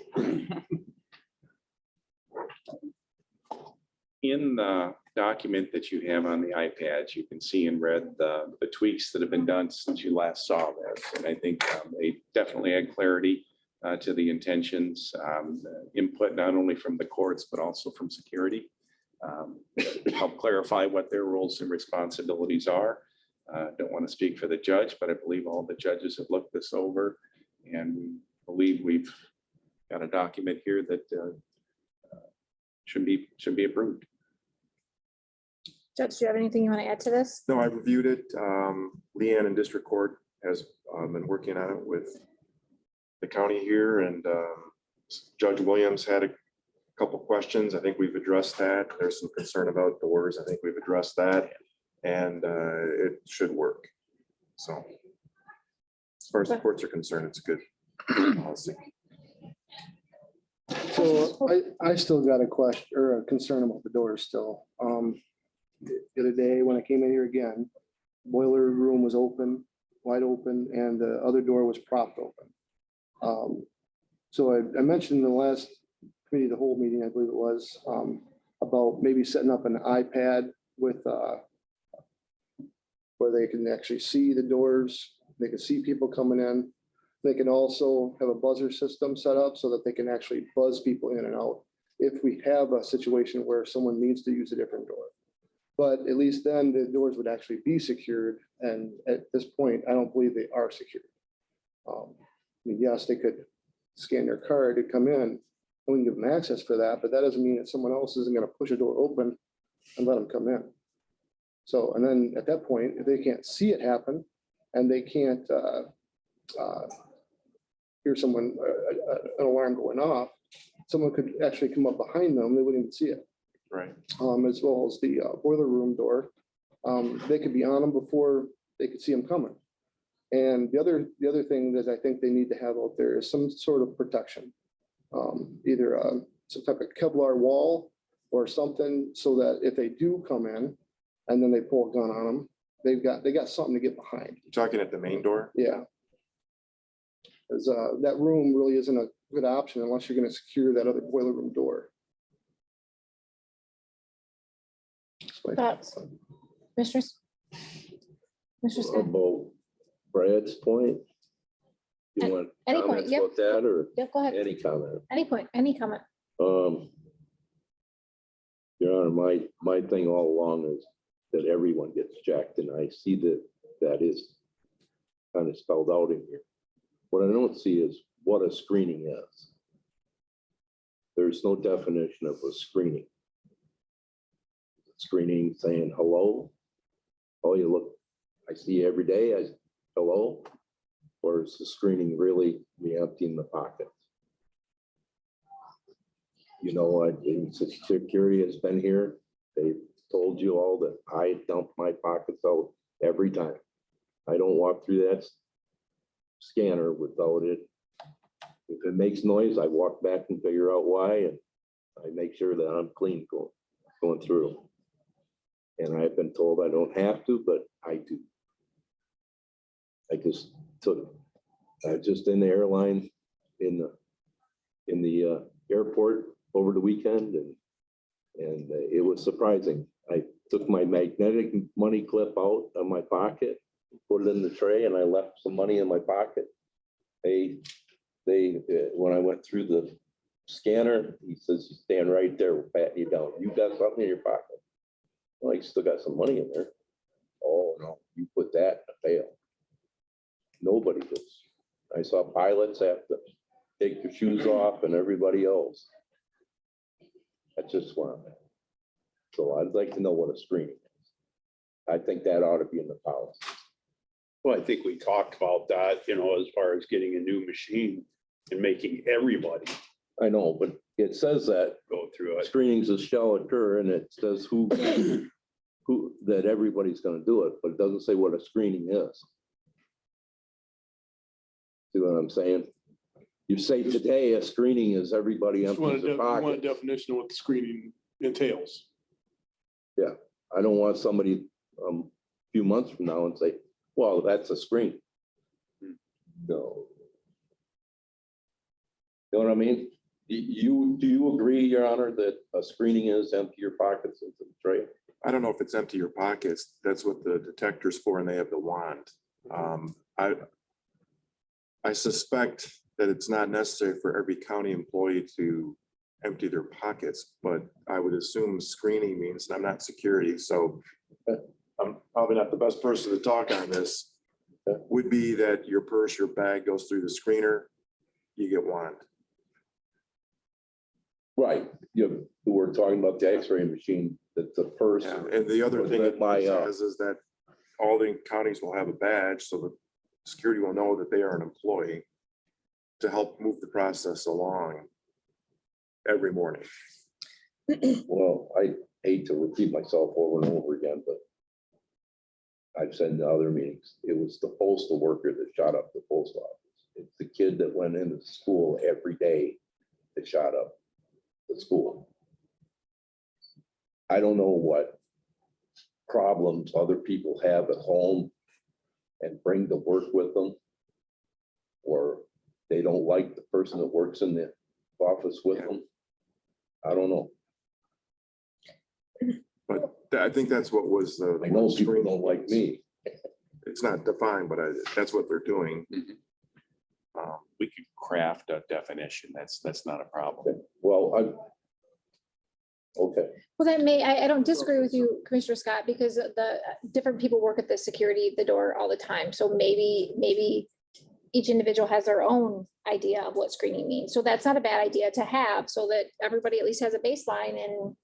In the document that you have on the iPads, you can see in red the tweaks that have been done since you last saw this. And I think they definitely add clarity to the intentions, input not only from the courts, but also from security. Help clarify what their roles and responsibilities are. Don't want to speak for the judge, but I believe all the judges have looked this over and we believe we've got a document here that should be approved. Judge, do you have anything you want to add to this? No, I reviewed it. Leanne in district court has been working on it with the county here and Judge Williams had a couple questions. I think we've addressed that. There's some concern about doors. I think we've addressed that and it should work. So as far as the courts are concerned, it's good policy. So I still got a question or a concern about the doors still. The other day when I came in here again, boiler room was open, wide open, and the other door was propped open. So I mentioned in the last committee, the whole meeting, I believe it was, about maybe setting up an iPad with where they can actually see the doors, they can see people coming in. They can also have a buzzer system set up so that they can actually buzz people in and out if we have a situation where someone needs to use a different door. But at least then the doors would actually be secured. And at this point, I don't believe they are secured. I mean, yes, they could scan their card to come in and we can give them access for that, but that doesn't mean that someone else isn't going to push a door open and let them come in. So, and then at that point, if they can't see it happen and they can't hear someone, an alarm going off, someone could actually come up behind them, they wouldn't even see it. Right. As well as the boiler room door. They could be on them before they could see them coming. And the other thing that I think they need to have out there is some sort of protection. Either some type of Kevlar wall or something, so that if they do come in and then they pull a gun on them, they got something to get behind. You're talking at the main door? Yeah. Because that room really isn't a good option unless you're going to secure that other boiler room door. Thoughts? Commissioners? Commissioner Scott? About Brad's point? You want Any point, comments yep. about that or Yeah, go ahead. any comment? Any point, any comment? Your Honor, my thing all along is that everyone gets checked, and I see that is kind of spelled out in here. What I don't see is what a screening is. There's no definition of a screening. Screening saying hello. Oh, you look, I see you every day as hello. Or is the screening really me emptying the pockets? You know, security has been here. They told you all that I dump my pockets out every time. I don't walk through that scanner without it. If it makes noise, I walk back and figure out why, and I make sure that I'm clean going through. And I've been told I don't have to, but I do. I just in the airline in the airport over the weekend, and it was surprising. I took my magnetic money clip out of my pocket, put it in the tray, and I left some money in my pocket. They when I went through the scanner, he says, "You stand right there, we'll pat you down. You got something in your pocket?" Well, you still got some money in there. Oh no, you put that in a pail. Nobody does. I saw pilots have to take their shoes off and everybody else. That's just where I'm at. So I'd like to know what a screening is. I think that ought to be in the policy. Well, I think we talked about that, as far as getting a new machine and making everybody I know, but it says that go through it. screenings shall occur, and it says who that everybody's gonna do it, but it doesn't say what a screening is. See what I'm saying? You say today a screening is everybody Just want empties their a pocket. definition of what the screening entails. I don't want somebody a few months from now and say, well, that's a screen. No. You know what I mean? Do you agree, Your Honor, that a screening is empty your pockets into the tray? I don't know if it's empty your pockets. That's what the detector's for, and they have the wand. I suspect that it's not necessary for every county employee to empty their pockets, but I would assume screening means, and I'm not security, so I'm probably not the best person to talk on this, would be that your purse, your bag goes through the screener, you get wand. Right. We're talking about the x-ray machine, that the purse. Yeah, and the other thing it My, says is that all the counties will have a badge, so the security will know that they are an employee to help move the process along every morning. Well, I hate to repeat myself over and over again, but I've said in other meetings, it was the postal worker that shot up the post office. It's the kid that went into school every day that shot up the school. I don't know what problems other people have at home and bring to work with them, or they don't like the person that works in the office with them. I don't know. But I think that's what was the. I know people don't like me. It's not defined, but that's what they're doing. We could craft a definition. That's not a problem. Well, okay. Well, I don't disagree with you, Commissioner Scott, because the different people work at the door all the time. So maybe each individual has their own idea of what screening means. So that's not a bad idea to have, so that everybody at least has a baseline. And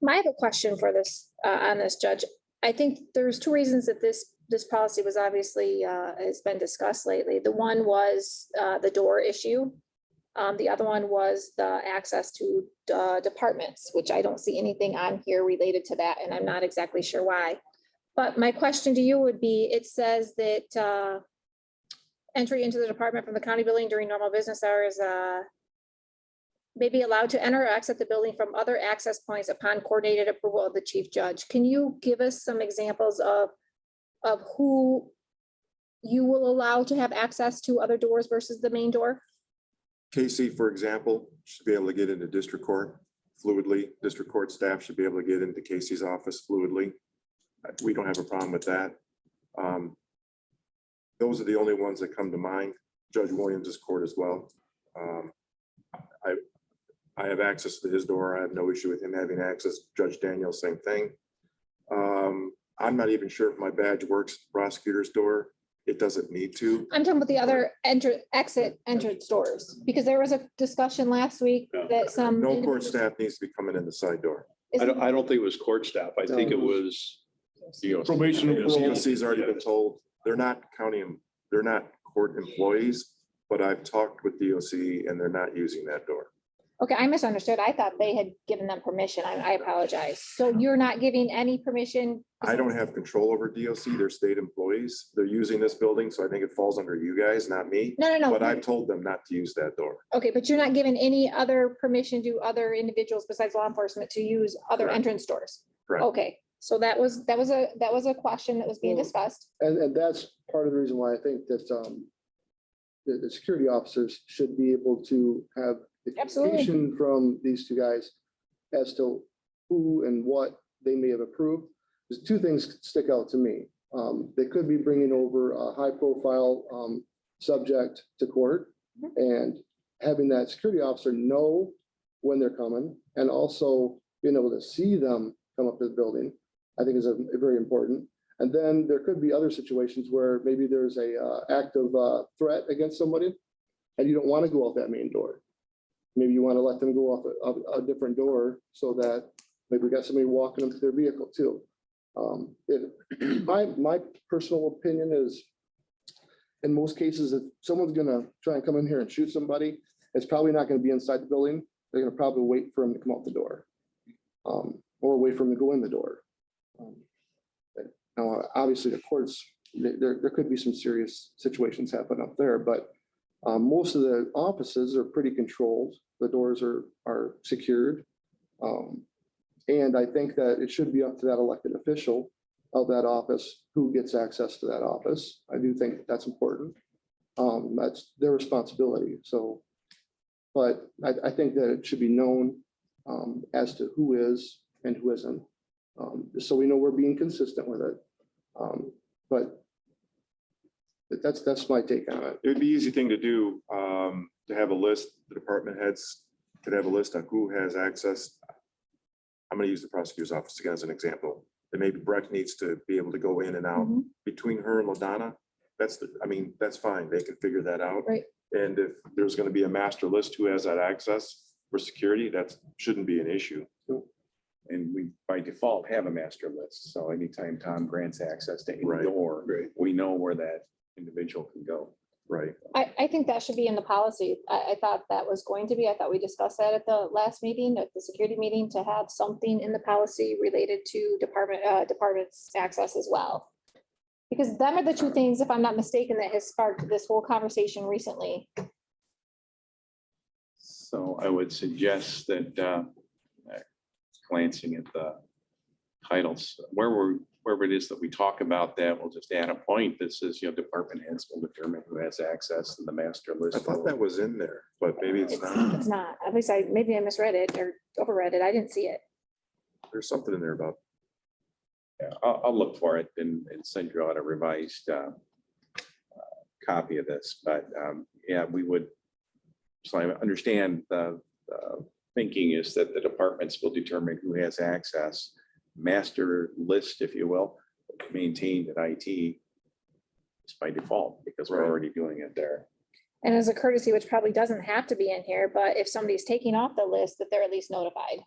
I have a question for this, on this, Judge. I think there's two reasons that this this policy was obviously, has been discussed lately. The one was the door issue. The other one was the access to departments, which I don't see anything on here related to that, and I'm not exactly sure why. But my question to you would be, it says that entry into the department from the county building during normal business hours may be allowed to enter or exit the building from other access points upon coordinated approval of the chief judge. Can you give us some examples of who you will allow to have access to other doors versus the main door? Casey, for example, should be able to get into district court fluidly. District court staff should be able to get into Casey's office fluidly. We don't have a problem with that. Those are the only ones that come to mind. Judge Williams's court as well. I have access to his door. I have no issue with him having access. Judge Daniel, same thing. I'm not even sure if my badge works, prosecutor's door. It doesn't need to. I'm talking about the other exit entrance doors, because there was a discussion last week that some. No court staff needs to be coming in the side door. I don't think it was court staff. I think it was. Probation and parole. COC's already been told, they're not they're not court employees, but I've talked with DOC and they're not using that door. Okay, I misunderstood. I thought they had given them permission. I apologize. So you're not giving any permission? I don't have control over DOC. They're state employees. They're using this building, so I think it falls under you guys, not me. No. But I've told them not to use that door. Okay, but you're not giving any other permission to other individuals besides law enforcement to use other Correct. entrance doors? Correct. Okay, so that was a question that was being discussed. And that's part of the reason why I think that the security officers should be able to have the Absolutely. communication from these two guys as to who and what they may have approved. There's two things stick out to me. They could be bringing over a high profile subject to court and having that security officer know when they're coming and also being able to see them come up to the building, I think is a very important. And then there could be other situations where maybe there's a active threat against somebody and you don't want to go out that main door. Maybe you want to let them go off a different door so that maybe we got somebody walking into their vehicle too. My personal opinion is, in most cases, if someone's gonna try and come in here and shoot somebody, it's probably not gonna be inside the building. They're gonna probably wait for him to come out the door, or wait for him to go in the door. Now, obviously, the courts, there could be some serious situations happen up there, but most of the offices are pretty controlled. The doors are secured. And I think that it should be up to that elected official of that office who gets access to that office. I do think that's important. That's their responsibility. So, but I think that it should be known as to who is and who isn't, just so we know we're being consistent with it. But that's my take on it. It would be an easy thing to do, to have a list, the department heads could have a list on who has access. I'm going to use the prosecutor's office again as an example. And maybe Breck needs to be able to go in and out between her and LaDonna. That's fine. They can figure that out. Right. And if there's going to be a master list who has that access for security, that shouldn't be an issue. And we by default have a master list. So anytime Tom grants access to any Right. door, we know where that individual can go. Right. I think that should be in the policy. I thought that was going to be, I thought we discussed that at the last meeting, at the security meeting, to have something in the policy related to departments access as well. Because them are the two things, if I'm not mistaken, that has sparked this whole conversation recently. So I would suggest that glancing at the titles, wherever it is that we talk about that, we'll just add a point that says, department heads will determine who has access to the master list. I thought that was in there, but maybe it's not. It's not, at least maybe I misread it or overread it. I didn't see it. There's something in there about. Yeah, I'll look for it and send you out a revised copy of this, but yeah, we would. So I understand the thinking is that the departments will determine who has access. Master list, if you will, maintained at IT is by default because we're already doing it there. And as a courtesy, which probably doesn't have to be in here, but if somebody's taking off the list, that they're at least notified.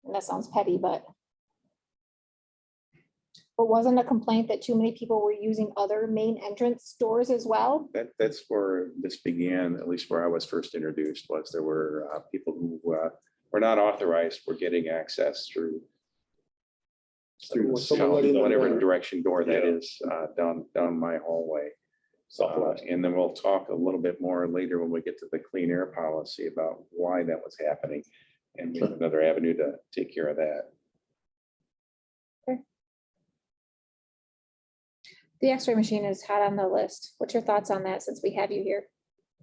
And that sounds petty, but But wasn't a complaint that too many people were using other main entrance doors as well? That's where this began, at least where I was first introduced, was there were people who were not authorized for getting access through Someone letting them whatever in. direction door that is down my hallway. And then we'll talk a little bit more later when we get to the clean air policy about why that was happening. And we have another avenue to take care of that. The X-ray machine is hot on the list. What's your thoughts on that since we have you here?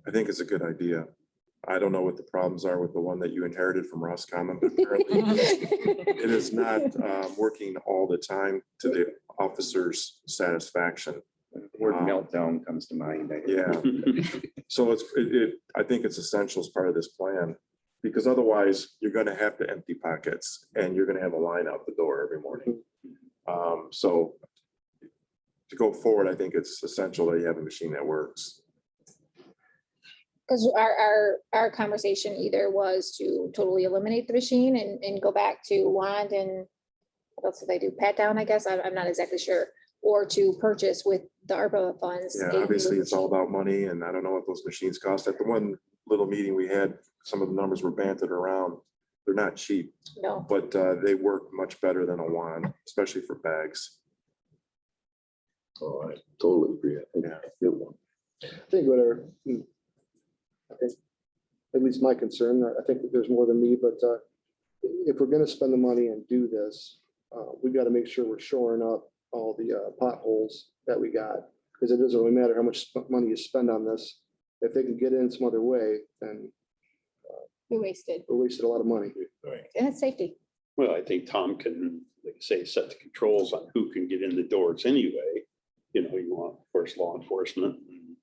I think it's a good idea. I don't know what the problems are with the one that you inherited from Roscommon, but apparently it is not working all the time to the officer's satisfaction. The word meltdown comes to mind. Yeah. So I think it's essential as part of this plan, because otherwise you're going to have to empty pockets and you're going to have a line out the door every morning. So to go forward, I think it's essential that you have a machine that works. Because our conversation either was to totally eliminate the machine and go back to wand and what else did they do? Pat down, I guess. I'm not exactly sure. Or to purchase with the ARPA funds. Yeah, a new obviously it's all machine. about money, and I don't know what those machines cost. At the one little meeting we had, some of the numbers were banted around. They're not cheap, No, but they work much better than a wand, especially for bags. Oh, I totally agree. I think it's a good one. I think at least my concern, I think that there's more than me, but if we're gonna spend the money and do this, we gotta make sure we're shoring up all the potholes that we got. Because it doesn't really matter how much money you spend on this. If they can get in some other way, then we wasted. we wasted a lot of money. And it's safety. Well, I think Tom can, like I say, set the controls on who can get in the doors anyway. You know, you want, of course, law enforcement and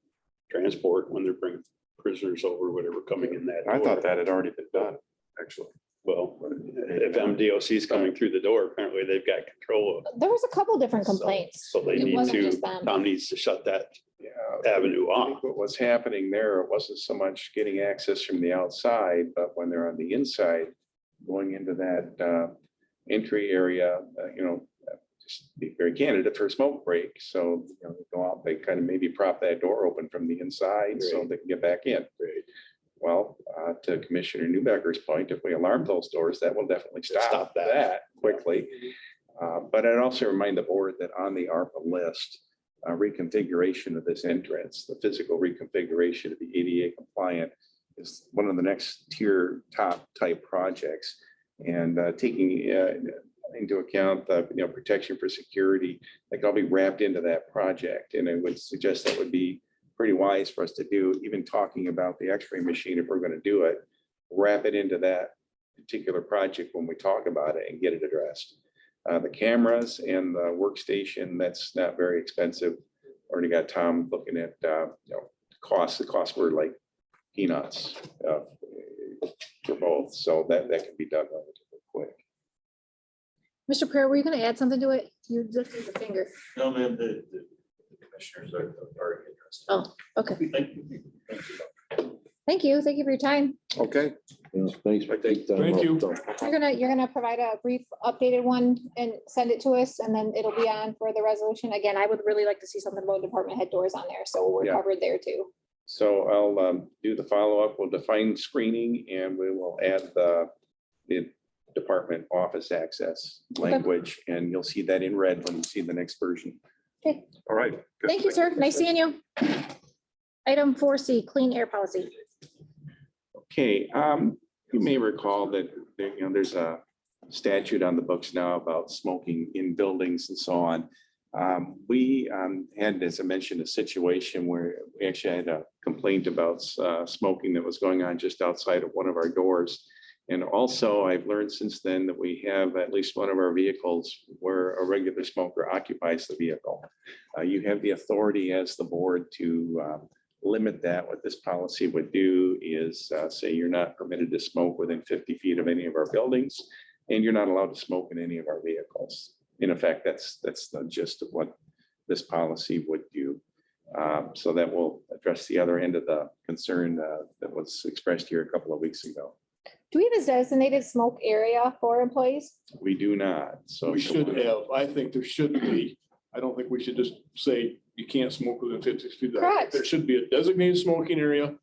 transport when they're bringing prisoners over, whatever, coming in that I door. thought that had already been done, actually. Well, if MDOC is coming through the door, apparently they've got control of. There was a couple different complaints. So they It need wasn't to, just them. Tom needs to shut that avenue I off. think what was happening there, it wasn't so much getting access from the outside, but when they're on the inside, going into that entry area, just be very candid for a smoke break. So, they go out, they kind of maybe prop that door open from the inside so they can get back in. Well, to Commissioner Newbecker's point, if we alarm those doors, that will definitely stop that quickly. But I'd also remind the board that on the ARPA list, reconfiguration of this entrance, the physical reconfiguration to be ADA compliant is one of the next tier top type projects. And taking into account the protection for security, that can all be wrapped into that project. And I would suggest that would be pretty wise for us to do, even talking about the X-ray machine, if we're going to do it, wrap it into that particular project when we talk about it and get it addressed. The cameras and the workstation, that's not very expensive. Already got Tom looking at costs. The costs were like peanuts for both, so that can be done relatively quick. Mr. Prayer, were you going to add something to it? You lifted the finger. No, ma'am, the commissioners are already interested. Oh, okay. Thank you. Thank you. Thank you. Thank you for your time. Okay. Thanks for taking time. Thank you. You're gonna provide a brief updated one and send it to us, and then it'll be on for the resolution. Again, I would really like to see something about department head doors on there, so we're Yeah. covered there too. So I'll do the follow-up. We'll define screening and we will add the department office access language, and you'll see that in red when you see the next version. Okay. All right. Good. Thank you, sir. Nice seeing you. Item 4C, clean air policy. Okay, you may recall that there's a statute on the books now about smoking in buildings and so on. We had, as I mentioned, a situation where we actually had a complaint about smoking that was going on just outside of one of our doors. And also, I've learned since then that we have at least one of our vehicles where a regular smoker occupies the vehicle. You have the authority as the board to limit that. What this policy would do is say you're not permitted to smoke within 50 feet of any of our buildings, and you're not allowed to smoke in any of our vehicles. In effect, that's the gist of what this policy would do. So that will address the other end of the concern that was expressed here a couple of weeks ago. Do we have a designated smoke area for employees? We do not, so. We should have, I think there should be. I don't think we should just say you can't smoke within 50 feet. I think Correct. There should be a designated smoking area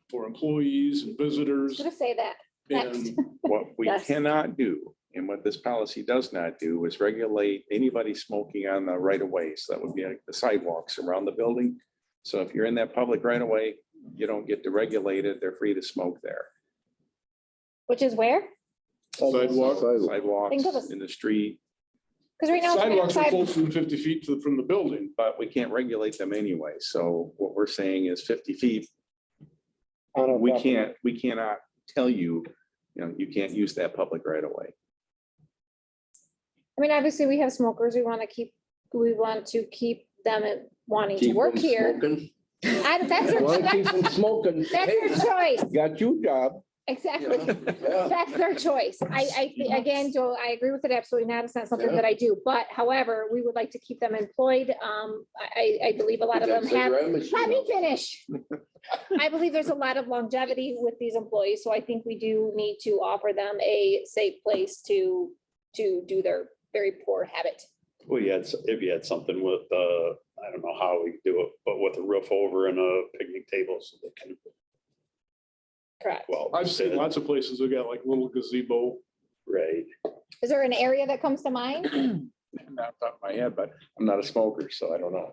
for employees and visitors. Should have say that next. And What we Yes. cannot do, and what this policy does not do, is regulate anybody smoking on the right of ways. That would be like the sidewalks around the building. So if you're in that public right of way, you don't get to regulate it. They're free to smoke there. Which is where? sidewalk, Sidewalks, of us. in the street, Because right now. it's sidewalks are outside- closer than 50 feet from the building. but we can't regulate them anyway. So what we're saying is 50 feet. On a We property. we cannot tell you, you can't use that public right of way. I mean, obviously, we have smokers. We want to keep them wanting to Keep work them here. smoking. That's their, Well, keep them smoking. that's their Hey, choice. got you job. Exactly. Yeah. That's their choice. Again, Joel, I agree with it. Absolutely not. It's not something that I do. But however, we would like to keep them employed. I believe a lot of them have. Let me finish. I believe there's a lot of longevity with these employees, so I think we do need to offer them a safe place to do their very poor habit. Well, if you had something with, I don't know how we do it, but with a roof over and a picnic table so they can, Correct. well. I've seen lots of places that got like little gazebo. Right. Is there an area that comes to mind? Not off the top of my head, but I'm not a smoker, so I don't know.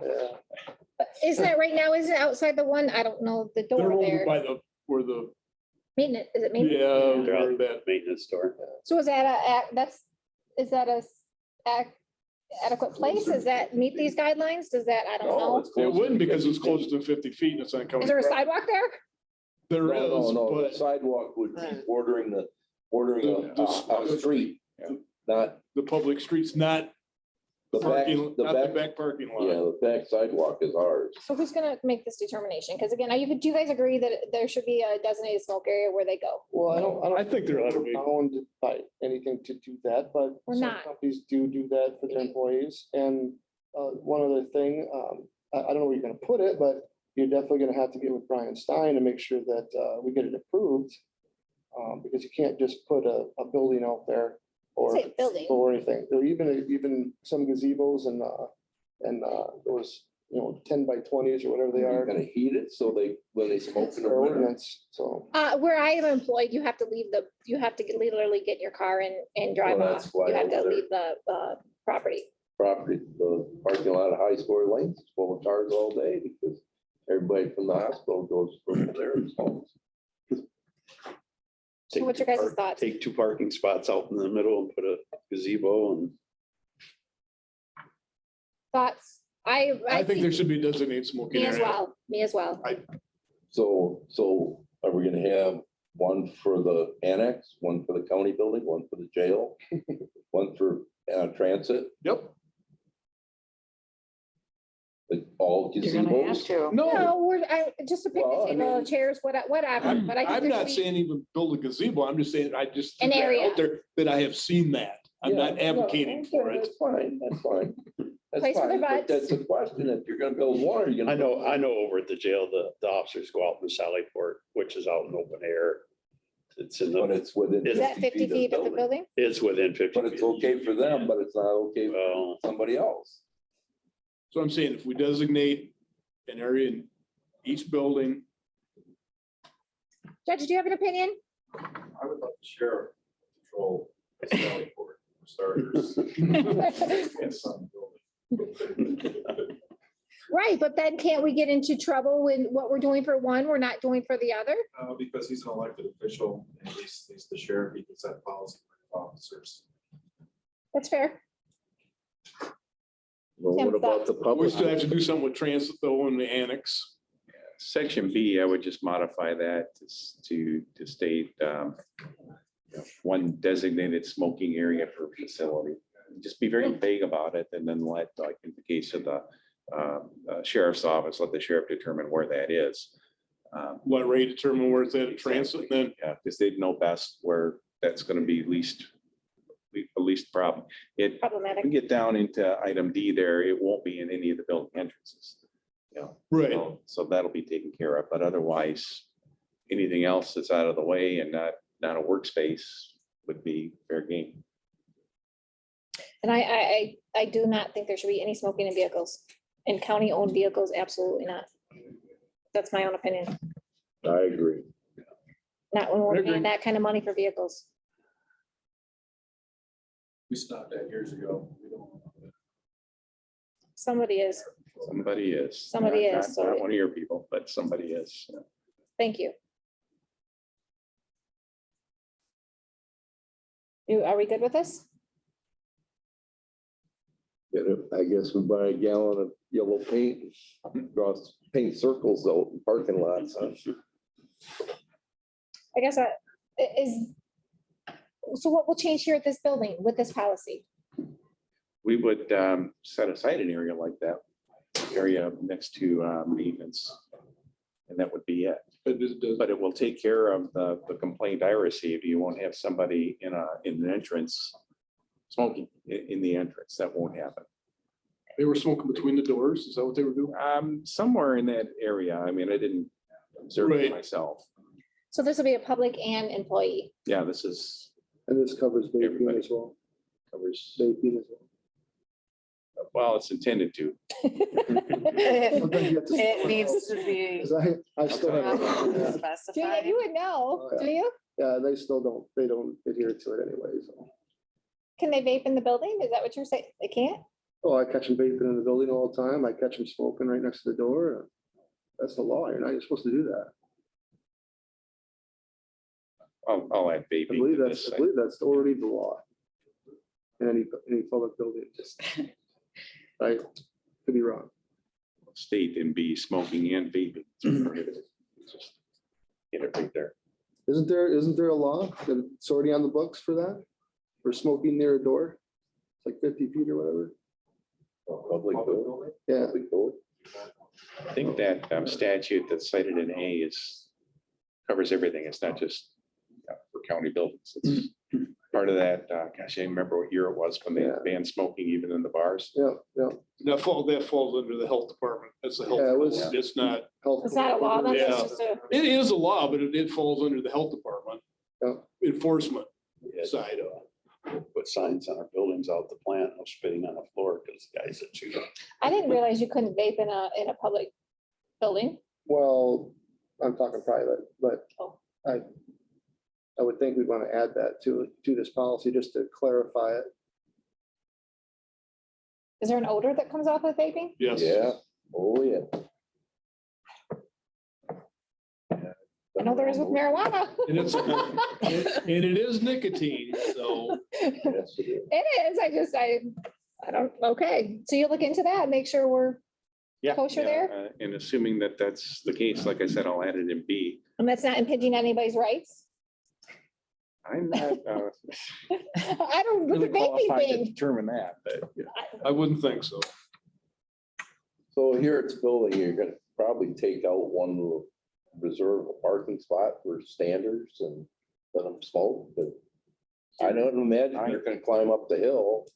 Isn't it right now? Is it outside the one? I don't know, the They're door over there. by where the, Maintenance, is it maintenance? yeah, They're where out that, maintenance store. So is that is that a adequate place? Does that meet these guidelines? Does that, I don't know. it wouldn't because it's closer than 50 feet. and It's on county. Is there a property. sidewalk there? There is, No, but sidewalk would be bordering The- a street, not the public streets, not the back, parking, the not the back, back parking yeah, lot. the back sidewalk is ours. So who's gonna make this determination? Because again, do you guys agree that there should be a designated smoke area where they go? Well, I don't. I think there ought to be. Bound by anything to do that, but. We're some not. Companies do that for their employees. And one other thing, I don't know where you're gonna put it, but you're definitely gonna have to get with Brian Stein to make sure that we get it approved. Because you can't just put a building out there or. Say a building. Or anything. There are even some gazebos and those, 10 by 20s or whatever they You're are. gonna heat it so when they smoke in the Or winter. ordinance, so. Where I am employed, you have to literally get in your car and drive Well, off. that's why You have to over there- leave the property. Property, the parking lot of High Score Lanes is full of cars all day because everybody from the hospital goes from there and smokes. So what's your guys' thoughts? Take 2 parking spots out in the middle and put a gazebo and Thoughts? I think there should be a designated smoking Me as area. well, me as well. So are we gonna have one for the annex, one for the county building, one for the jail, one for transit, Yep. like all gazebos? No, No, just a picnic Well, I table, mean- chairs, whatever, I'm but I think I'm there not should be. saying even build a gazebo. I'm just saying, I just. An threw that area. Out there that I have seen that. I'm Yeah, not no, advocating okay, for it. That's fine, that's fine. That's Place for their fine, but butts. that's a question. If you're gonna build one, are you gonna? I know over at the jail, the officers go out in the Sally Port, which is out in open air. It's in But the, it's within. Is that 50 feet of the building? it's within 50. But it's okay for them, but it's not okay for Well, somebody else. So I'm saying if we designate an area in each building, Judge, do you have an opinion? I would let the sheriff control the Sally Port for starters. And some building. Right, but then can't we get into trouble when what we're doing for one, we're not doing for the other? Because he's an elected official, and he's the sheriff, he can set policy for officers. That's fair. Well, Tim, what about the we public? still have to do something with transit though in the annex. Section B, I would just modify that to state one designated smoking area per facility. Just be very vague about it and then let, like in the case of the sheriff's office, let the sheriff determine where that is. Let Ray determine where it's at in transit, and then Yeah, because they'd know best where that's going to be least problem. If we Problematic. get down into item D there, it won't be in any of the building entrances. right. So that'll be taken care of, but otherwise, anything else that's out of the way and not not a workspace would be fair game. And I do not think there should be any smoking in vehicles. In county-owned vehicles, absolutely not. That's my own opinion. I agree. Not when I we're agree. paying that kind of money for vehicles. We stopped that years ago. We don't. Somebody is. Somebody is. Somebody Not- is, not- so- Not one of your people, but somebody is. Thank you. Are we good with this? I guess we buy a gallon of yellow paint, draw paint circles out in parking lots. Huh? I guess is, so what will change here at this building with this policy? We would set aside an area like that, area next to maintenance. And that would be it. But it will take care of the complaint I received. You won't have somebody in an entrance smoking in the entrance. That won't happen. They were smoking between the doors. Is that what they were doing? Somewhere in that area. I mean, I didn't observe it Right. myself. So this will be a public and employee. Yeah, this is And this covers vaping Everybody. as well. covers, Vaping as well. well, it's intended to. Sometimes you have to- It needs to be 'Cause I still have, Julia, specified. you would know, Oh, do you? yeah, they still don't adhere to it anyway, so. Can they vape in the building? Is that what you're saying? They can't? Oh, I catch them vaping in the building all the time. I catch them smoking right next to the door. That's the law. You're supposed to do that. I'll add I vaping believe to that's, this. I believe that's already the law. In any public building, just. I could be wrong. State and be smoking and vaping. It's prohibited. Just get it right there. Isn't there a law that's already on the books for that? For smoking near a door? It's like 50 feet or whatever. Public building. Yeah, Public building. I think that statute that's cited in A covers everything. It's not just for county buildings. It's part of that, gosh, I don't remember what year it was when they Yeah. banned smoking even in the bars. yeah. That falls under the health department. That's the health. Yeah, it was- department. It's not, Health- It's not a law, then it's Yeah. just a, it is a law, but it falls under the health department. Yeah. Enforcement Yeah. side of it. Put signs on our buildings out the plant, no spitting on the floor because the guys that shoot. I didn't realize you couldn't vape in a public building. Well, I'm talking private, but Oh. I would think we'd want to add that to this policy just to clarify it. Is there an odor that comes off with vaping? Yes. Yeah. Oh, yeah. I know there is with marijuana. And it's, and it is nicotine, so. Yes, it is. It is. I don't, okay. So you look into that, and make sure we're, Yeah. Kosher yeah, there? And assuming that that's the case, like I said, I'll add it in B. and that's not impinging on anybody's rights. I'm not I don't, with really the vaping qualified to thing. determine that, but I wouldn't think so. So here it's building, you're gonna probably take out one little reserve a parking spot for standards and let them smoke, but I don't imagine you're gonna climb up the hill.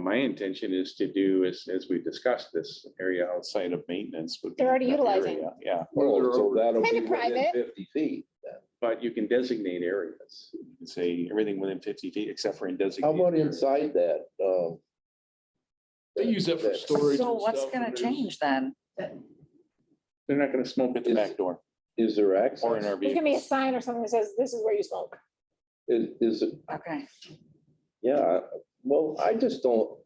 my intention is to do, as we discussed, this area outside of maintenance. would be They're already that utilizing. area, Yeah, Oh, so that'll be Kinda within private. 50 feet. then. but you can designate areas. You can say everything within 50 feet except for in How designated. about areas. inside that? They use that for storage. So and what's stuff, gonna and there's- change then? They're not gonna smoke at the back door Is there access? or in our There's gonna be a vehicles. sign or something that says, this is where you smoke. Is it, Okay. yeah, well, I just don't.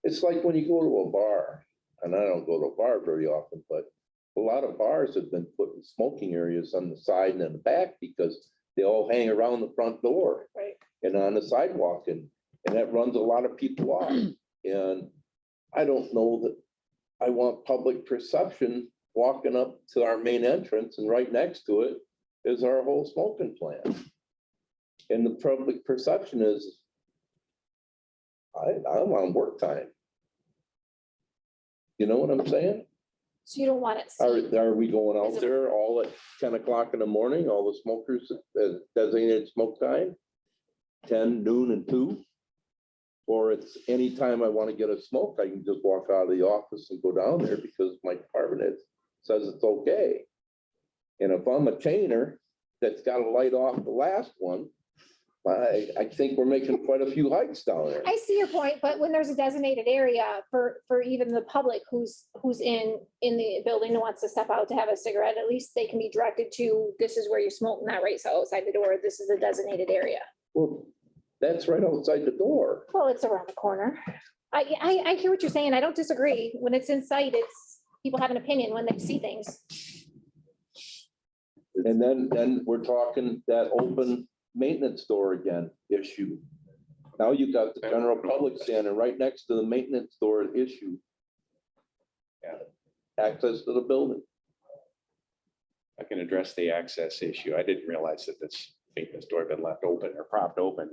It's like when you go to a bar, and I don't go to a bar very often, but a lot of bars have been putting smoking areas on the side and in the back because they all hang around the front door. Right. And on the sidewalk, and that runs a lot of people off. And I don't know that I want public perception walking up to our main entrance, and right next to it is our whole smoking plant. And the public perception is, I'm on work time. You know what I'm saying? So you don't want it seen. Are we going out there all at 10 o'clock in the morning, all the smokers designated smoke time? 10, noon and 2? Or it's anytime I want to get a smoke, I can just walk out of the office and go down there because my department head says it's okay. And if I'm a chainer that's got a light off the last one. I think we're making quite a few hikes down there. I see your point, but when there's a designated area for even the public who's in the building and wants to step out to have a cigarette, at least they can be directed to, this is where you smoke, not right outside the door. This is a designated area. Well, that's right outside the door. Well, it's around the corner. I hear what you're saying. I don't disagree. When it's in sight, it's, people have an opinion when they see things. And then we're talking that open maintenance door again issue. Now you got the general public standing right next to the maintenance door issue. Access to the building. I can address the access issue. I didn't realize that this maintenance door had been left open or propped open.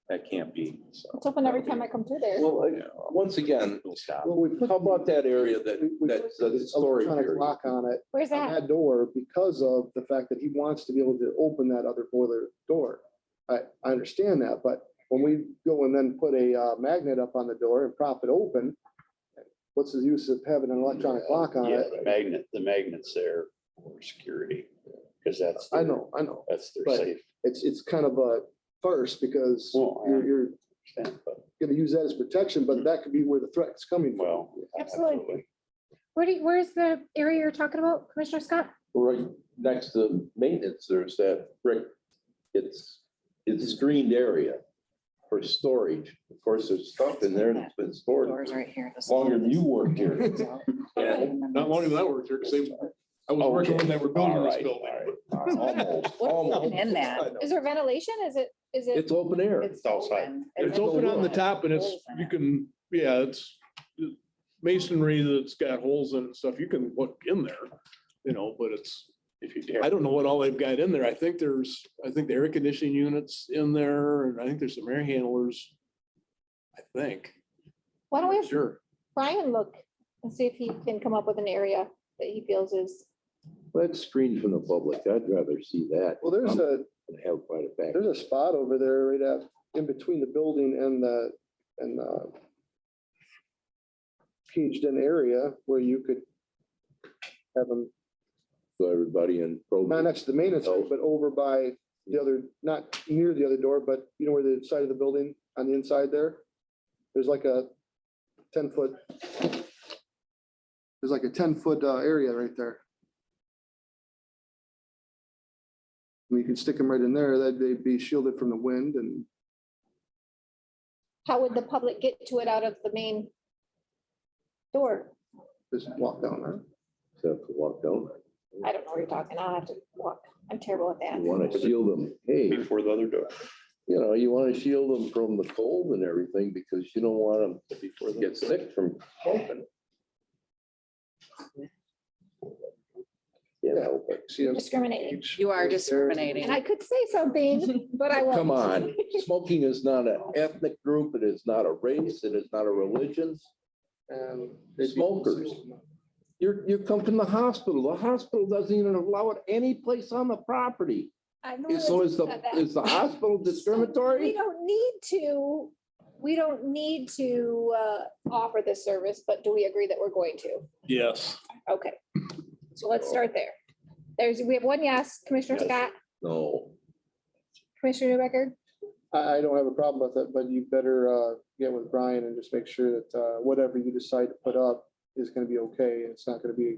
That can't be, so. It's open every time I come through there. Well, once again, We'll stop. Well, we put. how about that area that, we that's put the this storage electronic area? lock on it, Where's on that? that door, because of the fact that he wants to be able to open that other boiler door. I understand that, but when we go and then put a magnet up on the door and prop it open, what's the use of having an electronic lock on Yeah, it? the magnet's there for security, because that's. I their- know. That's their But safe. It's kind of a farce because Well, I you're understand, but, gonna use that as protection, but that could be where the threat's coming from. well. Absolutely. Where's the area you're talking about, Commissioner Scott? Right next to maintenance, there's that brick. It's a screened area for storage. Of course, there's stuff in there that's been stored Doors right here. This longer than you worked here. Not long as I worked here, because I was working when they were building this building. Almost. In that. Is there ventilation? Is it? It's open air. It's outside. open. It's open on the top and it's, you can, yeah, it's masonry that's got holes in it and stuff. You can look in there, but it's, If you dare. I don't know what all they've got in there. I think the air conditioning units in there, and I think there's some air handlers. I think, Why don't we have sure. Brian look and see if he can come up with an area that he feels is, That's screened from the public. I'd rather see that. Well, there's a, than have quite a back. there's a spot over there right at, in between the building and the caged in area where you could have them, So everybody in. not next to the maintenance, but over by the other, not near the other door, but you know where the side of the building on the inside there? There's like a 10-foot. There's like a 10-foot area right there. And you can stick them right in there, that they'd be shielded from the wind and how would the public get to it out of the main door? just walk down there. So have to walk down. I don't know where you're talking. I'll have to walk. I'm terrible at that. You want to shield them. Hey, Before the other door. you want to shield them from the cold and everything because you don't want them to get sick from smoking. See, I'm- Discriminating. You are discriminating. And I could say something, but I won't. Come on, smoking is not an ethnic group. It is not a race. It is not a religion. and they'd be- Smokers. You come from the hospital. The hospital doesn't even allow it any place on the property. I know So it's is the not that. hospital We discriminatory? don't need to offer this service, but do we agree that we're going to? Yes. Okay, so let's start there. We have one yes, Commissioner Scott, No. Commissioner Newbecker. I don't have a problem with it, but you better get with Brian and just make sure that whatever you decide to put up is gonna be okay. and It's not gonna be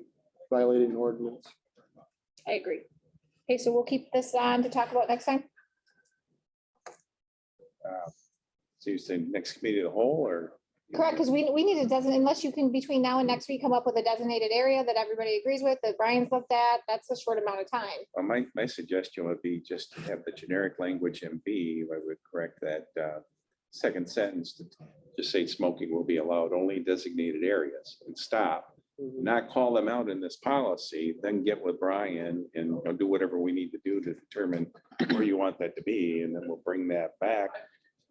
violating ordinance. I agree. Okay, so we'll keep this on to talk about next time. So you say next committee of the whole, or? Correct, because we need to designate, unless you can between now and next week, come up with a designated area that everybody agrees with, that Brian's looked at. That's a short amount of time. Well, my suggestion would be just to have the generic language in B. I would correct that second sentence to just say smoking will be allowed only in designated areas and stop. Not call them out in this policy, then get with Brian and do whatever we need to do to determine where you want that to be, and then we'll bring that back.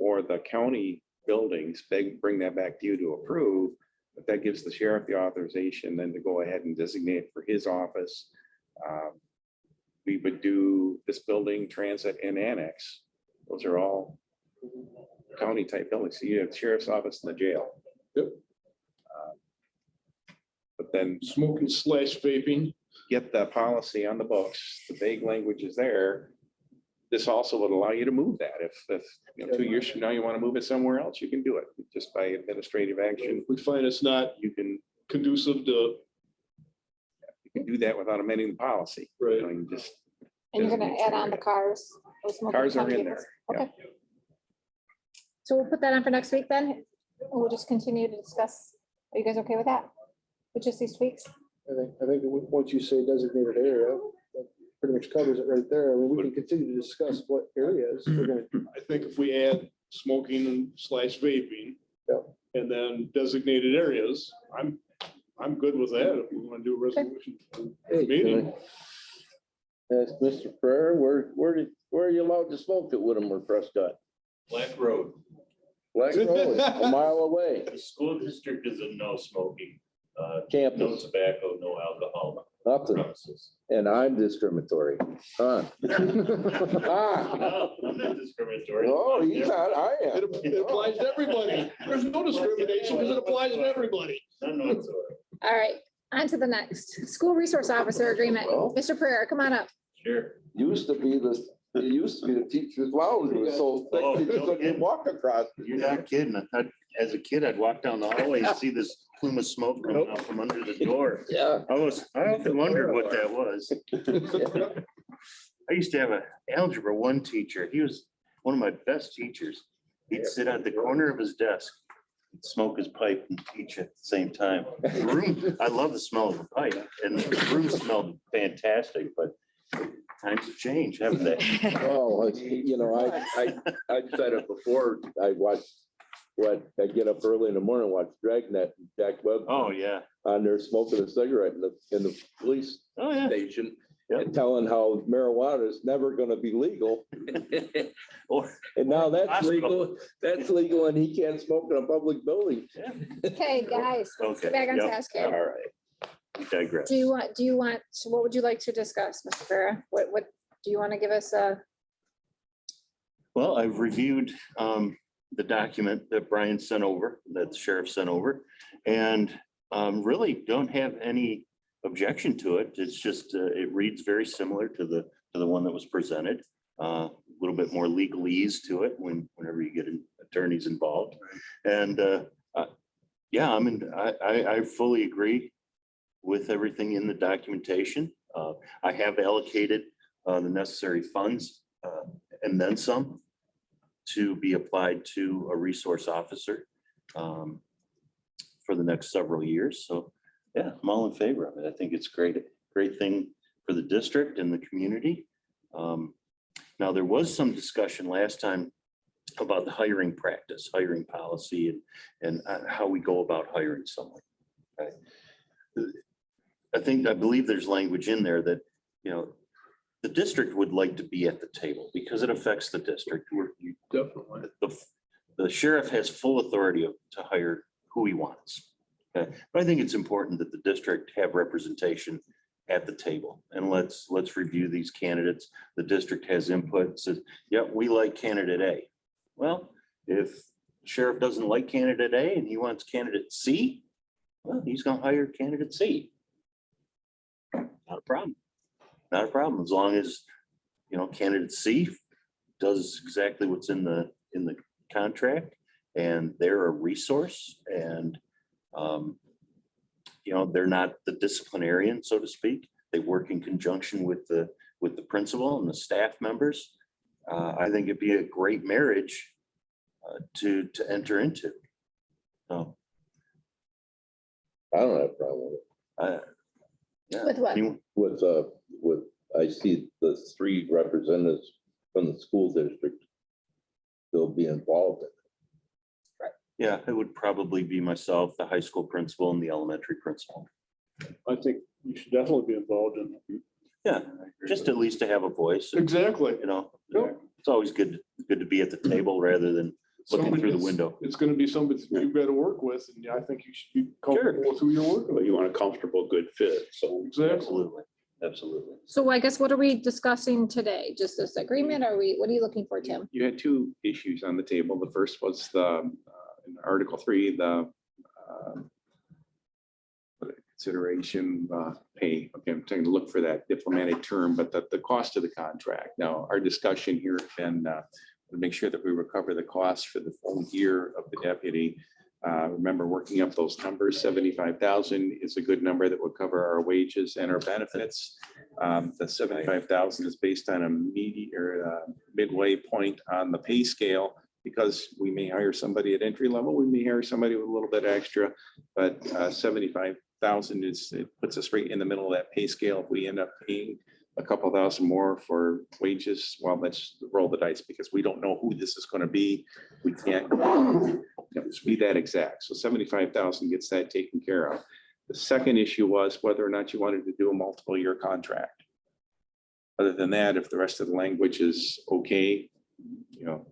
Or the county buildings, bring that back to you to approve, but that gives the sheriff the authorization then to go ahead and designate for his office. We would do this building, transit and annex. Those are all county type buildings. So you have sheriff's office and the jail. Yep. But then, Smoking / vaping. get the policy on the books, the vague language is there. This also would allow you to move that. If 2 years from now you want to move it somewhere else, you can do it just by administrative action. We find it's not You can conducive to, do that without amending the policy. Right. You just And you're gonna add on the cars. those smoking Cars are in vehicles. there. Okay. So we'll put that on for next week then. and We'll just continue to discuss. Are you guys okay with that? With just these tweaks? I think once you say designated area, that pretty much covers it right there. I mean, we can continue to discuss what areas we're gonna. I think if we add smoking and slash vaping. Yep. And then designated areas, I'm good with that if we want to do a resolution. for the meeting. Ask Mr. Ferrer, where are you allowed to smoke at Woodham or Prescott? Black Road. Black Road, a mile away, The school district is a no smoking, no campus, tobacco, no alcohol nothing, premises. and I'm discriminatory, huh? Ah, No, I'm not discriminatory. oh, he's not, I am. It applies to everybody. There's no discrimination because it applies to everybody. None whatsoever. All right, on to the next. School Resource Officer Agreement. Mr. Pereira, come on up. Sure. Used to be the teacher's lounge was so thick, you just couldn't walk across. You're not kidding. As a kid, I'd walk down the hallway and see this plume of smoke coming out from under the door. Yeah. I often wondered what that was. I used to have an algebra 1 teacher. He was one of my best teachers. He'd sit at the corner of his desk, smoke his pipe and teach at the same time. The room, I love the smell of the pipe, and the room smelled fantastic, but times have changed, haven't they? Oh, I said it before, I get up early in the morning, watch Dragnet and Jack Webb Oh, yeah. on there smoking a cigarette in the police Oh, yeah. station Yep. and telling how marijuana is never gonna be legal. Or, And now that's Hospital. legal and he can't smoke in a public building. Okay, guys, let's okay. get back on Yep. task All here. right. We digress. Do you want, so what would you like to discuss, Mr. Pereira? What, do you want to give us a, Well, I've reviewed the document that Brian sent over, that the sheriff sent over, and really don't have any objection to it. It's just, it reads very similar to the one that was presented. A little bit more legalese to it whenever you get attorneys involved. And yeah, I fully agree with everything in the documentation. I have allocated the necessary funds and then some to be applied to a resource officer for the next several years. So yeah, I'm all in favor of it. I think it's great thing for the district and the community. Now, there was some discussion last time about the hiring practice, hiring policy, and how we go about hiring someone. Right? I believe there's language in there that, the district would like to be at the table because it affects the district. Definitely. The sheriff has full authority to hire who he wants. Okay, but I think it's important that the district have representation at the table. And let's review these candidates. The district has input, says, yeah, we like candidate A. Well, if sheriff doesn't like candidate A and he wants candidate C, well, he's gonna hire candidate C. Not a problem. Not a problem, as long as, candidate C does exactly what's in the contract and they're a resource and, they're not the disciplinarian, so to speak. They work in conjunction with the principal and the staff members. I think it'd be a great marriage to enter into. So, I don't have a problem with it. yeah. with what? Anyone? With, I see the 3 representatives from the school district. They'll be involved in it. Yeah, it would probably be myself, the high school principal and the elementary principal. I think you should definitely be involved in it. Yeah, just at least to have a voice, Exactly. Yep. it's always good to be at the table rather than looking Somebody through the that's- window. It's gonna be somebody that you've got to work with, and I think you should be comfortable with who you're working But with. you want a comfortable, good fit. So Exactly. Absolutely, absolutely. So I guess what are we discussing today? Just this agreement? Or what are you looking for, Tim? You had 2 issues on the table. The first was in Article 3, the consideration, pay. Okay, I'm trying to look for that diplomatic term, but the cost of the contract. Now, our discussion here has been to make sure that we recover the costs for the full year of the deputy. Remember, working up those numbers, 75,000 is a good number that would cover our wages and our benefits. The 75,000 is based on a midway point on the pay scale, because we may hire somebody at entry level, we may hire somebody with a little bit extra, but 75,000 it puts us right in the middle of that pay scale. If we end up paying a couple thousand more for wages, well, let's roll the dice, because we don't know who this is going to be. We can't be that exact. So 75,000 gets that taken care of. The second issue was whether or not you wanted to do a multiple year contract. Other than that, if the rest of the language is okay, you know.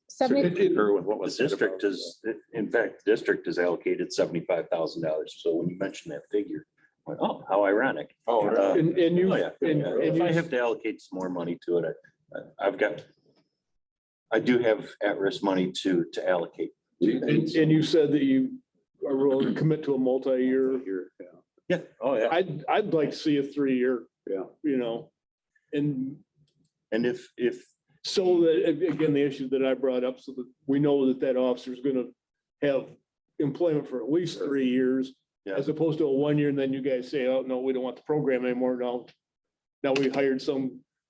70, concur with what The was said district about- is, in fact, the district is allocated $75,000. So when you mentioned that figure, I went, oh, how ironic. Oh, Uh, And you, Oh, yeah. and If I you, have to allocate some more money to it, I do have at-risk money to allocate. and you said that you are willing to commit to a multi-year. Yeah, oh, yeah. I'd like to see a 3-year. Yeah. You know, and And if, so that, again, the issue that I brought up, so that we know that that officer is gonna have employment for at least 3 years, Yeah. as opposed to a 1 year, and then you guys say, oh, no, we don't want the program anymore. Now we hired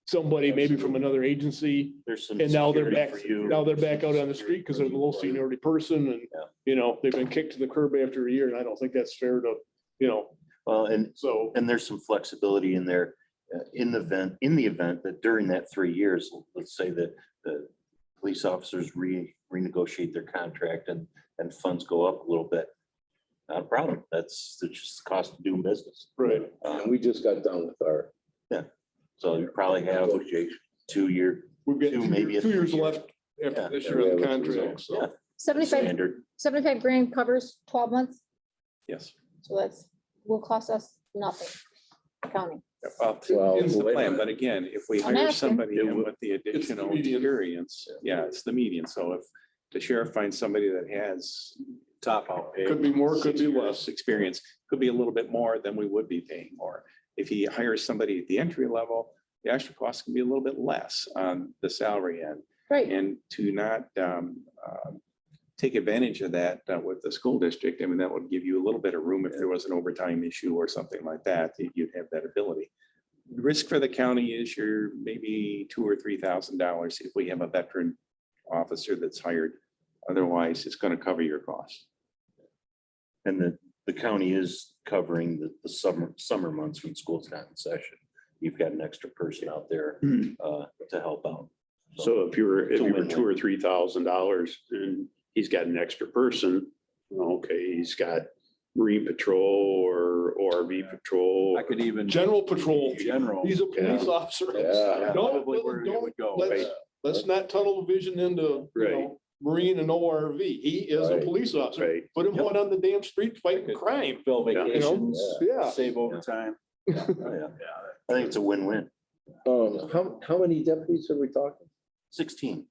somebody maybe from another agency, there's some. and now they're security back, for you, now they're back out on the security street because for they're the you. low seniority person, and, Yeah. you know, they've been kicked to the curb after a year, and I don't think that's fair to, you know, Well, and so. there's some flexibility in there, in the event that during that 3 years, let's say that the police officers renegotiate their contract and funds go up a little bit. Not a problem. That's just the cost of doing business. Right. And we just got done with our So you probably have negotiation. 2-year We've got maybe a 2 years 3-year. left after Yeah. this year on the Yeah, contract, so. Yeah. 75, standard. 75 grand covers 12 months. Yes. So will cost us nothing, county. Well, It's the wait a plan, minute. but again, if we I'm hire asking. somebody in with the the additional median. experience, yeah, it's the median. So if the sheriff finds somebody that has top out. pay, Could be more, could 6 be years less. Experience, could be a little bit more than we would be paying more. If he hires somebody at the entry level, the extra cost can be a little bit less on the salary end. Right. And to not take advantage of that with the school district, I mean, that would give you a little bit of room if there was an overtime issue or something like that, you'd have that ability. The risk for the county is you're maybe $2,000 or $3,000 if we have a veteran officer that's hired. Otherwise, it's going to cover your costs. And the county is covering the summer months when school's not in session. You've got an extra person out there to help out. So if you were It's a win-win. $2,000 or $3,000 and he's got an extra person, okay, he's got Marine Patrol or ORV Patrol. I could even. General patrol, General. he's a police officer. Yeah. Probably where you would go, right? Let's not tunnel vision into, you know, Marine and ORV. He is a Right. police officer. Right. Put him out on the damn street fighting crime. Bill You know, vacations. yeah. Save overtime. Oh, yeah. I think it's a win-win. How many deputies are we talking? 16.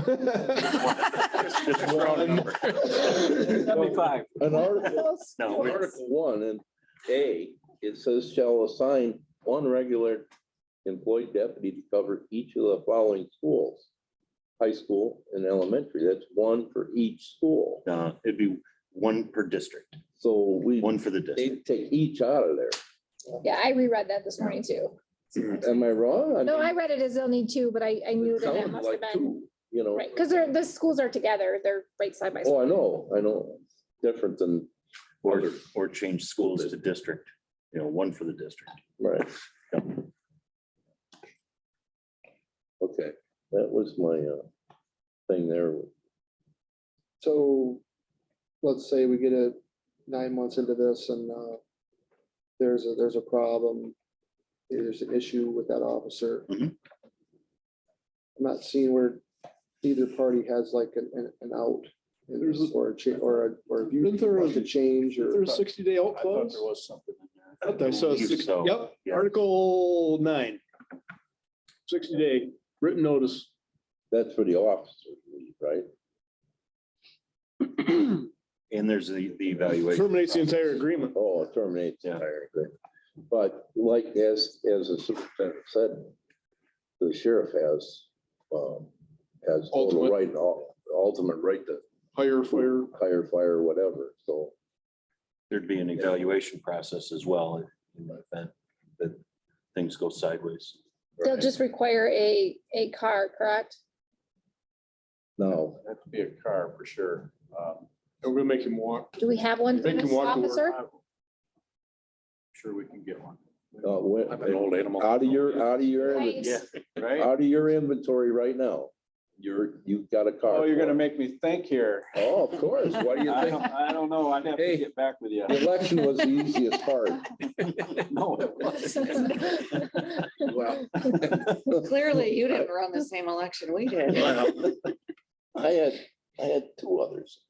Just Just a round number. 75. An article, No, it's- Article 1 and A, it says shall assign one regular employed deputy to cover each of the following schools. High school and elementary, that's one for each school. It'd be one per district, So one for the they district. take each out of there. Yeah, I reread that this morning too. Am I wrong? No, mean, I read it as they'll need two, but I knew it that that sounds must have like been, two, you know. right, because the schools are together, they're right side by Oh, side. I know. Different than, Or change schools to district, one for the district. right. Okay, that was my thing there. So let's say we get 9 months into this and there's a problem. There's an issue with that officer. Mhm. I'm not seeing where either party has like an out. There's a- Or a change, or a view Isn't there a- to change or. There's a 60-day out I thought clause. there was something in there. I thought I saw believe 60 so. Yep, Yeah. Article 9. 60-day written notice. That's for the officers, right? And there's the evaluation. Terminates the entire agreement. Oh, it terminates the Yeah. entire thing. But like, as the superintendent said, the sheriff has total Ultimate. right, ultimate right to Hire, fire. hire, fire, whatever, so. There'd be an evaluation process as well in the event that things go sideways. They'll just require a car, correct? No, Have to be a car for sure. We're gonna make him walk. Do we have one for Make him this walk to officer? work. Sure, we can get one. I'm an old animal. out of your, Right. Right? out of your inventory right now, you've got a car. Oh, you're gonna for it. make me think here. Oh, of course, what do you think? I don't know. I'd have to Hey. get back with you. The election was the easiest part. No, it wasn't. Well, Clearly, you didn't run the same election we did. I had two others.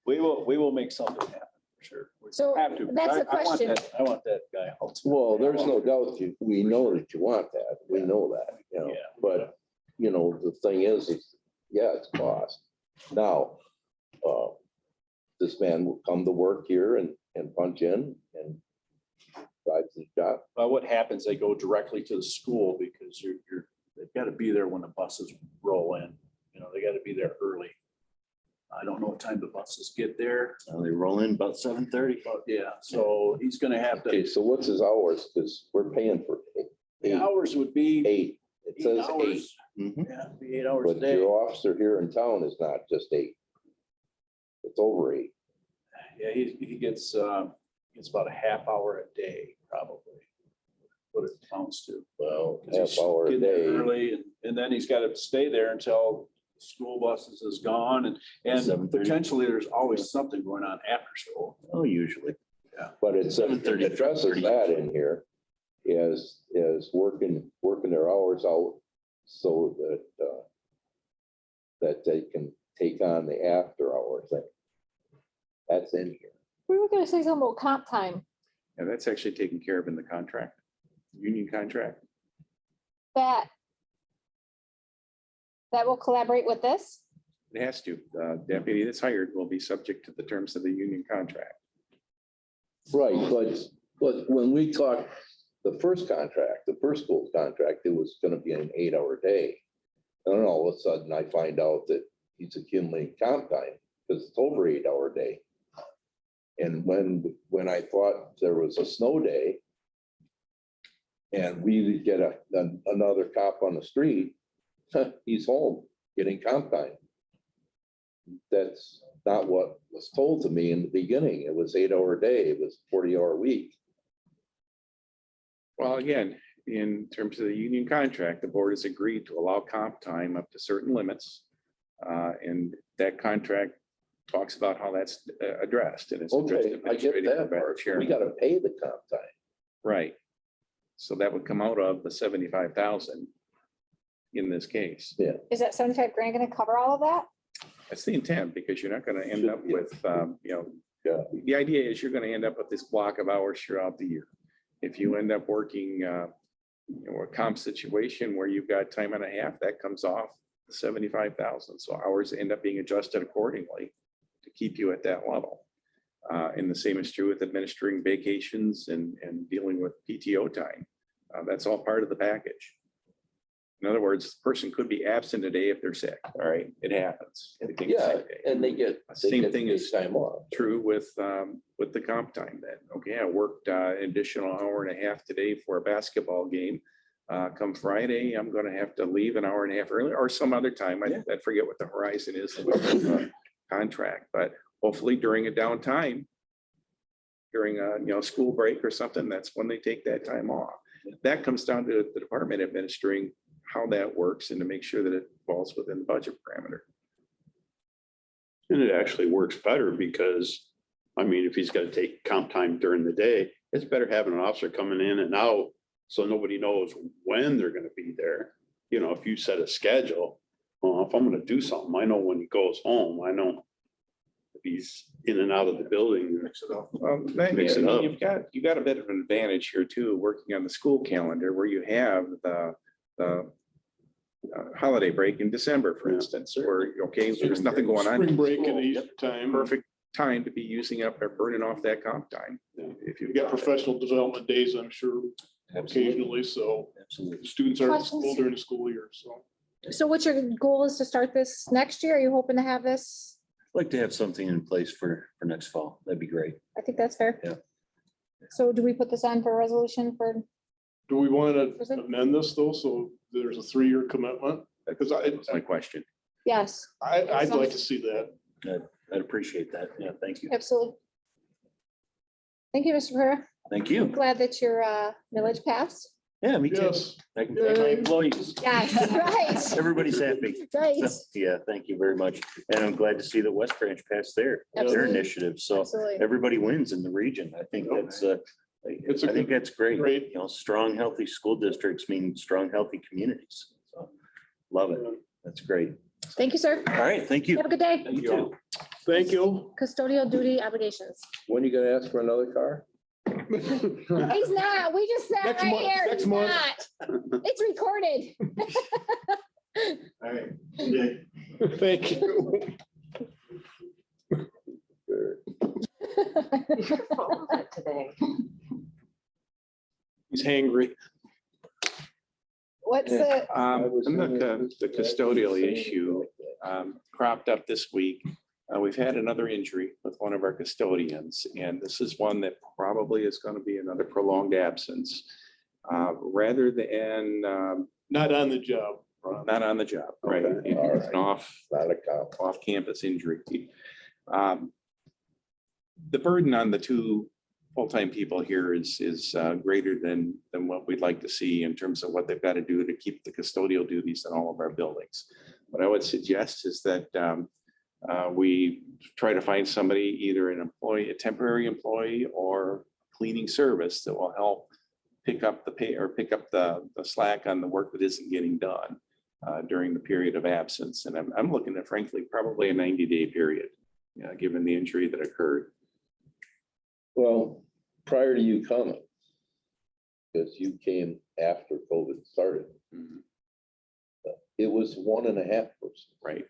We will make something happen for sure. We So have to. that's the I want question. that- I want that guy out. Well, there's no doubt we know that you want that. We know that, you know, Yeah. but, you know, the thing is, yeah, it's cost. Now, this man will come to work here and punch in and drive to the job. What happens, they go directly to the school because they've got to be there when the buses roll in. You know, they got to be there early. I don't know what time the buses get there, They roll in about 7:30. but yeah, so he's gonna have Okay, to, so what's his hours? Because we're paying for the eight, hours would be eight. It 8 says eight, hours. Mhm. Yeah, be 8 hours a but day. your officer here in town is not just eight. It's over eight. Yeah, he gets about a half hour a day, probably. What it amounts to. Well, 'Cause half he's hour a getting there day. early, and then he's got to stay there until the school buses is gone, and 7:30. potentially there's always something going on after school. Oh, usually. But it says, it 7:30 to addresses 7:30. that in here is working their hours out so that they can take on the after hour thing. That's in here. We were gonna say something about comp time. And that's actually taken care of in the contract, union contract. That will collaborate with this? It has to. The deputy that's hired will be subject to the terms of the union contract. Right, but when we talked, the first school contract, it was gonna be an 8 hour day. And then all of a sudden I find out that he's accumulating comp time because it's over 8 hour day. And when I thought there was a snow day and we get another cop on the street, he's home getting comp time. That's not what was told to me in the beginning. It was 8 hour day. It was 40 hour week. Well, again, in terms of the union contract, the board has agreed to allow comp time up to certain limits. And that contract talks about how that's addressed. And it's addressed Okay, I get administratively that by the part. chairman. We gotta pay the comp time. Right. So that would come out of the 75,000 in this case. Is that 75 grand gonna cover all of that? That's the intent, because you're not gonna end up with, Yeah. the idea is you're gonna end up with this block of hours throughout the year. If you end up working, a comp situation where you've got time and a half, that comes off 75,000. So hours end up being adjusted accordingly to keep you at that level. And the same is true with administering vacations and dealing with PTO time. That's all part of the package. In other words, the person could be absent a day if they're sick, all right? It happens. They take a Yeah, sick day. and they get Same thing paid is time off. true with the comp time then. Okay, I worked an additional hour and a half today for a basketball game. Come Friday, I'm gonna have to leave an hour and a half early or some other time. I forget what the horizon is of the contract, but hopefully during a downtime, during a school break or something, that's when they take that time off. That comes down to the department administering how that works and to make sure that it falls within the budget parameter. And it actually works better because, I mean, if he's got to take comp time during the day, it's better having an officer coming in and out so nobody knows when they're going to be there. You know, if you set a schedule, well, if I'm going to do something, I know when he goes home, I know if he's in and out of the building. Mix it up. Mix it up. You've got a bit of an advantage here too, working on the school calendar where you have the holiday break in December, for Yeah. instance, where, okay, there's nothing going on. Spring break at Easter time. Perfect time to be using up or burning off that comp time. If You you've got professional development days, I'm sure, occasionally, so Absolutely. students are in Questions? school during the school year, so. So what's your goal is to start this next year? Are you hoping to have this? I'd like to have something in place for next fall. That'd be great. I think that's fair. Yeah. So do we put this on for a resolution for, Do we want Is to it? amend this though? So there's a 3-year commitment? Because That's my question. yes, I'd like to see that. I'd appreciate that. Yeah, thank you. absolutely. Thank you, Mr. Pereira. Thank you. Glad that your millage passed. Yeah, me too. Yes. I can thank my employees. Yes, right, Everybody's happy. right. Yeah, thank you very much. And I'm glad to see that West Branch passed their Absolutely. initiative. So Absolutely. everybody wins in the region. I think that's, It's a I think that's great. Great. You know, strong, healthy school districts mean strong, healthy communities. So love it. That's great. Thank you, sir. All right, thank you. Have a good day. You too. Thank you. Custodial duty obligations. When you gonna ask for another car? He's not. We just sat Next right month, here. next He's month. not. It's recorded. All right. Yeah. Thank you. Today. He's hangry. What's the, The custodial issue cropped up this week. We've had another injury with one of our custodians, and this is one that probably is going to be another prolonged absence. Rather than, Not on the job. not on the job, right? Okay, It's all an right. off Not a cop. off-campus injury. The burden on the two full-time people here is greater than what we'd like to see in terms of what they've got to do to keep the custodial duties in all of our buildings. What I would suggest is that we try to find somebody, either an employee, a temporary employee, or cleaning service that will help pick up the pay or pick up the slack on the work that isn't getting done during the period of absence. And I'm looking at, frankly, probably a 90-day period, given the injury that occurred. Well, prior to you coming, because you came after COVID started, it was 1.5%. Right.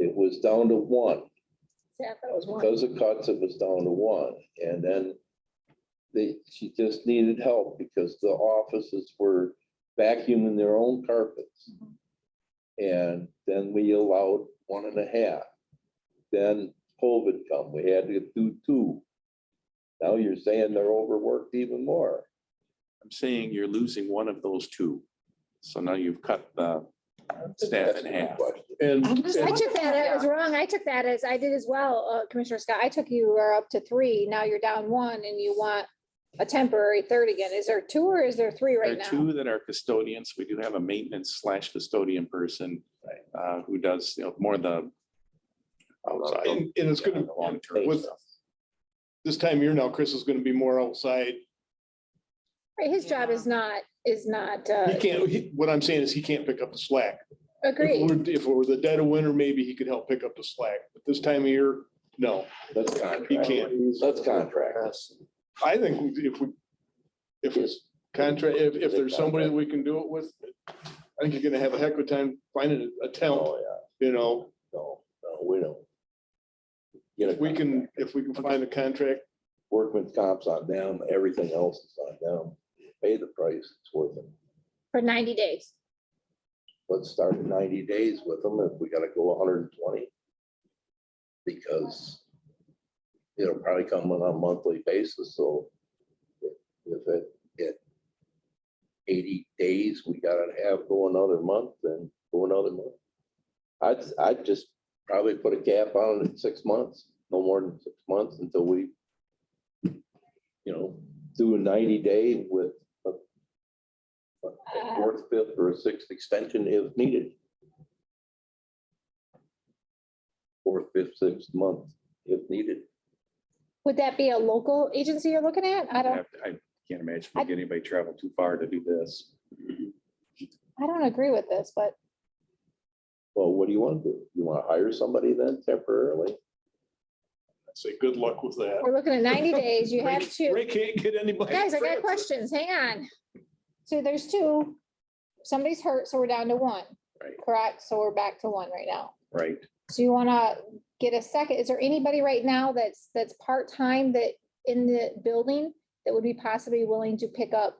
It was down to 1. yeah, that was one. Because of cuts, it was down to 1. And then she just needed help because the offices were vacuuming their own carpets. And then we allowed 1.5. Then COVID come, we had to do 2. Now you're saying they're overworked even more. I'm saying you're losing one of those two. So now you've cut the staff in That's my half. question. And I took that as wrong. I took that as I did as well, Commissioner Scott. I took you were up to 3. Now you're down 1 and you want a temporary third again. Is there 2 or is there 3 There right are now? 2 that are custodians. We do have a maintenance / custodian person who does, more of the outside. and it's gonna, the long-term with stuff. this time of year now, Chris is gonna be more outside. Right, his job is not, He can't, what I'm saying is he can't pick up the slack. agreed. If it were the dead of winter, maybe he could help pick up the slack, but this time of year, no, That's he contract. can't. That's contract. I think if it's contract, if there's somebody that we can do it with, I think you're gonna have a heck of a time finding a temp, Oh, yeah. No, We don't. Get a if we can find a contract, workman's comp's on them, everything else is on them. Pay the price, it's worth it. For 90 days. Let's start at 90 days with them if we gotta go 120. Because it'll probably come on a monthly basis, so if at 80 days, we gotta go another month, then go another month. I'd just probably put a cap on it at 6 months, no more than 6 months until we do a 90-day with a 4th, 5th, or a 6th extension if needed. 4th, 5th, 6th month if needed. Would that be a local agency you're looking at? I Can't imagine we get anybody travel too far to do this. don't agree with this, but Well, what do you want to do? You want to hire somebody then temporarily? I say good luck with that. we're looking at 90 days. You have to. Ray can't get anybody. Guys, I got transferred. questions. Hang on. So there's 2. Somebody's hurt, so we're down to 1. Right. Correct? So we're back to 1 right now. Right. So you wanna get a second, is there anybody right now that's part-time that in the building that would be possibly willing to pick up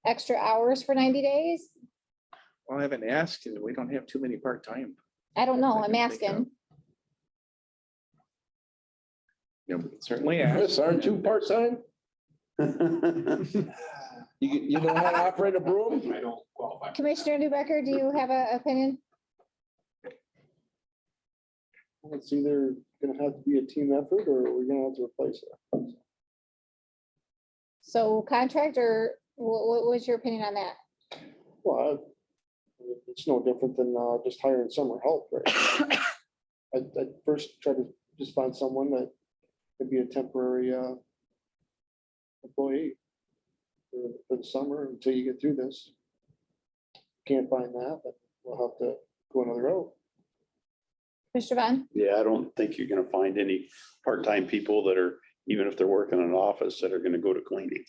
extra hours for 90 days? Well, I haven't asked, and we don't have too many part-time. I don't know, I I'm can think of. asking. You know, we can certainly ask. Chris, aren't you part-time? You know how to operate a broom? I don't qualify. Commissioner Newbecker, do you have an opinion? It's either gonna have to be a team effort or we're gonna have to replace it. So contract or what was your opinion on that? Well, it's no different than just hiring summer help, right? I'd first try to just find someone that could be a temporary employee for the summer until you get through this. Can't find that, but we'll have to go another route. Mr. Vaughn? Yeah, I don't think you're gonna find any part-time people that are, even if they're working in an office, that are gonna go to cleaning.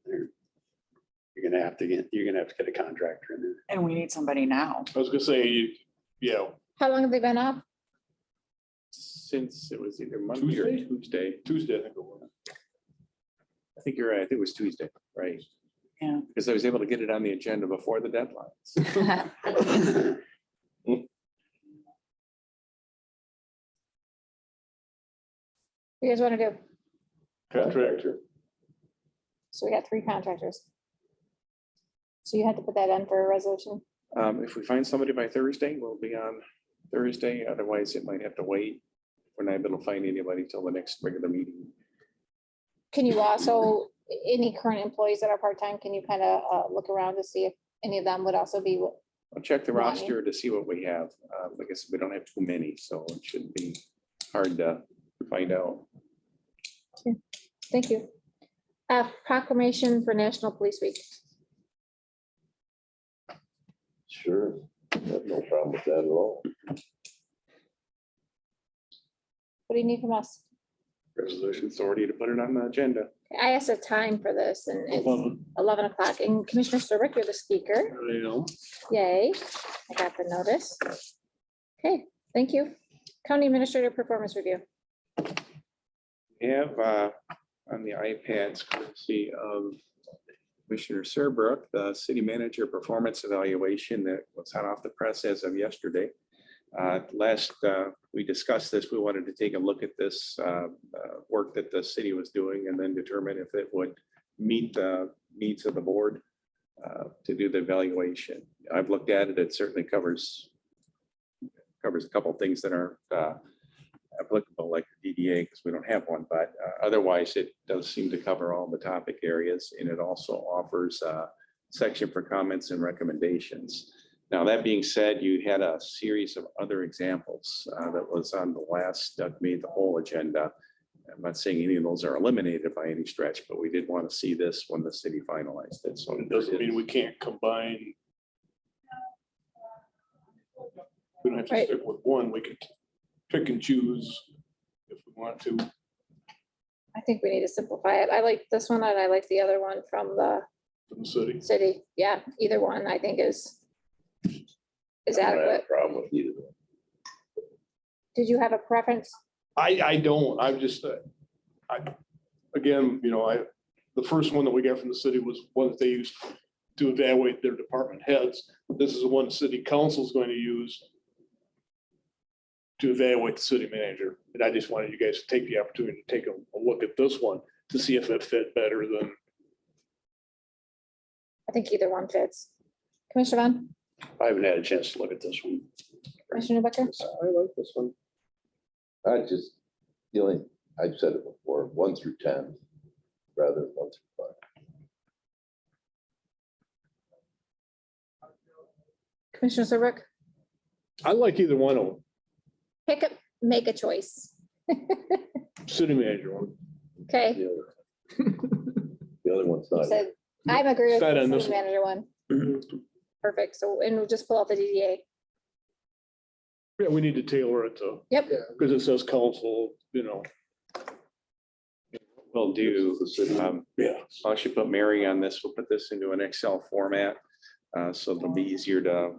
You're gonna have to get a contractor in there. And we need somebody now. I was gonna say, yeah, How long have they been off? Since it was either Monday or Tuesday. Tuesday, I think it was. I think you're right. I think it was Tuesday, right? Yeah. Because I was able to get it on the agenda before the deadlines. You guys want to do? Contractor. So we got 3 contractors. So you have to put that in for a resolution. If we find somebody by Thursday, we'll be on Thursday. Otherwise, it might have to wait. We're not able to find anybody till the next regular meeting. Can you also, any current employees that are part-time, can you kind of look around to see if any of them would also be? I'll check the Lonnie. roster to see what we have. Like I said, we don't have too many, so it shouldn't be hard to find out. Thank you. Proclamation for National Police Week. Sure, I have no problem with that at all. What do you need from us? Resolution authority to put it on the agenda. I asked a time for this and it's 11 o'clock and Commissioner Serbrook, you're the speaker. You know, Yay. I got the notice. Okay, thank you. County Administrator Performance Review. We have on the iPads courtesy of Commissioner Serbrook, the city manager performance evaluation that was hot off the press as of yesterday. Last we discussed this, we wanted to take a look at this work that the city was doing and then determine if it would meet the needs of the board to do the evaluation. I've looked at it, it certainly covers a couple of things that aren't applicable, like the DDA, because we don't have one, but otherwise it does seem to cover all the topic areas, and it also offers a section for comments and recommendations. Now, that being said, you had a series of other examples that was on the last, made the whole agenda. I'm not saying any of those are eliminated by any stretch, but we did want to see this when the city finalized it. So it doesn't mean we can't combine. We don't have to Right. stick with one. We could pick and choose if we want to. I think we need to simplify it. I like this one and I like the other one from the From the city. city. Yeah, either one I think is I don't have a adequate. problem with either one. Did you have a preference? I don't, I'm just, again, the first one that we got from the city was one that they used to evaluate their department heads. This is the one the city council is going to use to evaluate the city manager. And I just wanted you guys to take the opportunity to take a look at this one to see if it fit better than. I think either one fits. Commissioner Vaughn, I haven't had a chance to look at this one. Commissioner Becker, I like this one. I just, I've said it before, 1 through 10, rather than 1 through 5. Commissioner Serbrook, I like either one of them, pick up, make a choice. city manager one. Okay, The other one's you not. said, I'm agree with Decide on the this city one. manager one. Perfect. So, and we'll just pull out the DDA. Yeah, we need to tailor it to, Yep. because it says council, We'll do, yeah. I'll actually put Mary on this. We'll put this into an Excel format. So it'll be easier to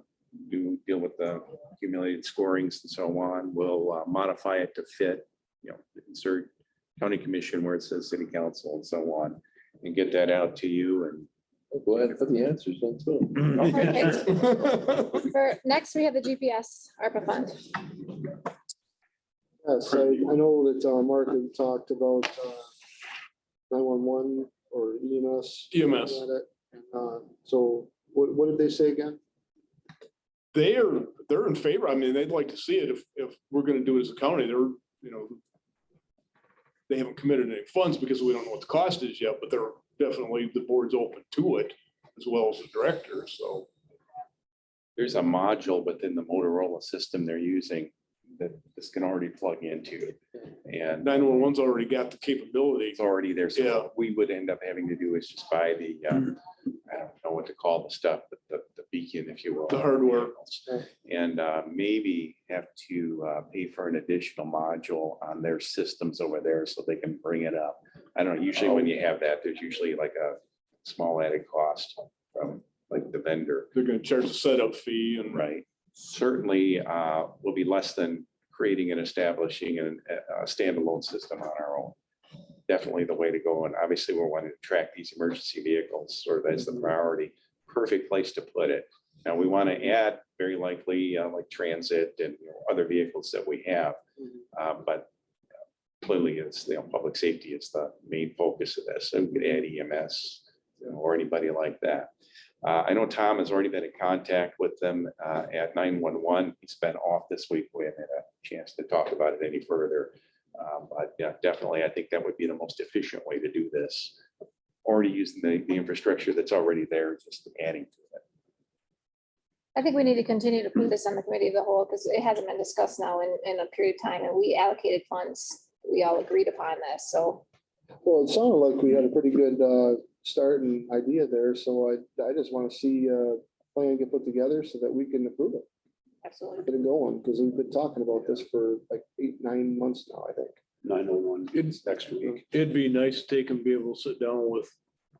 deal with the accumulated scorings and so on. We'll modify it to fit, insert county commission where it says city council and so on, and get that out to you and. Go ahead and put the answers in too. Next, we have the GPS ARPA fund. Yes, I know that Mark had talked about 911 or EMS. EMS. So what did they say again? They're in favor. I mean, they'd like to see it if we're gonna do it as a county. They haven't committed any funds because we don't know what the cost is yet, but they're definitely, the board's open to it as well as the director, so. There's a module within the Motorola system they're using that this can already plug into. And 911's already got the capability. it's already there. So Yeah. what we would end up having to do is just buy the, I don't know what to call the stuff, but the beacon, if you will. The hardware. And maybe have to pay for an additional module on their systems over there so they can bring it up. I don't know, usually when you have that, there's usually like a small added cost from like the vendor. They're gonna charge a setup fee and. Right. Certainly will be less than creating and establishing a standalone system on our own. Definitely the way to go. And obviously we're wanting to track these emergency vehicles, sort of as the priority. Perfect place to put it. Now we want to add very likely like transit and other vehicles that we have. But clearly it's, public safety is the main focus of this. So we could add EMS or anybody like that. I know Tom has already been in contact with them at 911. He's been off this week. We haven't had a chance to talk about it any further. But yeah, definitely, I think that would be the most efficient way to do this. Already using the infrastructure that's already there, just adding to it. I think we need to continue to put this on the committee of the whole because it hasn't been discussed now in a period of time and we allocated funds. We all agreed upon this, so. Well, it sounded like we had a pretty good start and idea there, so I just want to see a plan get put together so that we can approve it. Absolutely. Get it going, because we've been talking about this for like 8-9 months now, I think. 901. It's Next week. It'd be nice to take and be able to sit down with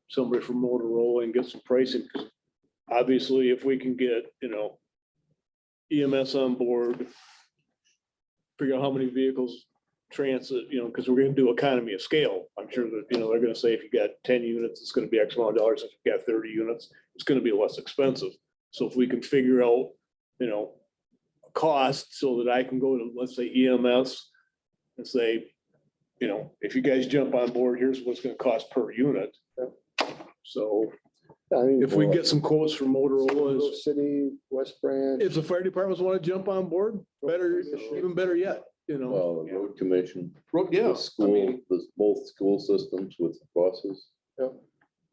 somebody from Motorola and get some pricing. 'Cause obviously, if we can get, EMS on board, figure out how many vehicles transit, because we're gonna do economy of scale. I'm sure that, they're gonna say if you got 10 units, it's gonna be X amount of dollars. If you got 30 units, it's gonna be less expensive. So if we can figure out, cost so that I can go to, let's say EMS and say, if you guys jump on board, here's what's gonna cost per unit. So I mean, if we get some quotes from Motorola, Grove City, West Branch. if the fire departments want to jump on board, better, even better yet, Well, the road commission, Yeah, the school, both school systems with the buses. Yep.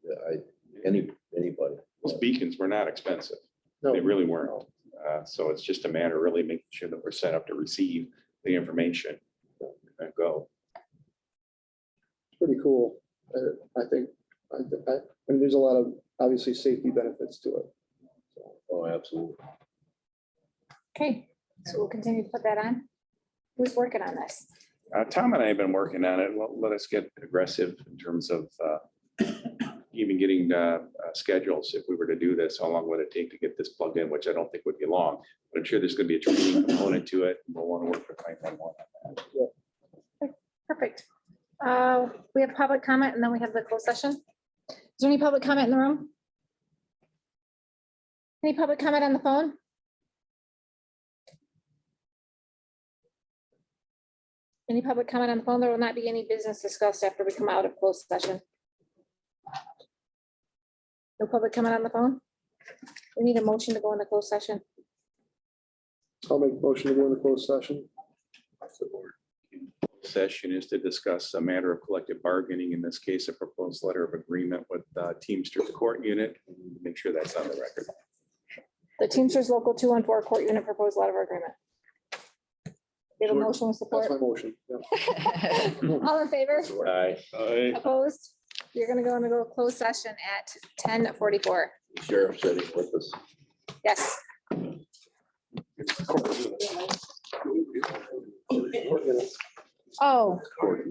Yeah, anybody. Those beacons were not expensive. No. They really weren't. So it's just a matter of really making sure that we're set up to receive the information and go. Pretty cool. I think, there's a lot of obviously safety benefits to it. Oh, absolutely. Okay, so we'll continue to put that on. Who's working on this? Tom and I have been working on it. Let us get aggressive in terms of even getting schedules. If we were to do this, how long would it take to get this plugged in, which I don't think would be long. But I'm sure there's going to be a training component to it. We'll want to work with 911 on that. Perfect. We have public comment and then we have the closed session. Is there any public comment in the room? Any public comment on the phone? Any public comment on the phone? There will not be any business discussed after we come out of closed session. No public comment on the phone? We need a motion to go into closed session. I'll make a motion to go into closed session. Session is to discuss a matter of collective bargaining, in this case, a proposed letter of agreement with Teamsters Court Unit. Make sure that's on the record. The Teamsters Local 214 Court Unit proposed letter of agreement. We have a motion with support. That's my motion. Yeah. All in favor? Aye. Opposed? You're gonna go into closed session at 10:44. Sheriff said he's with us. Yes. Oh, Court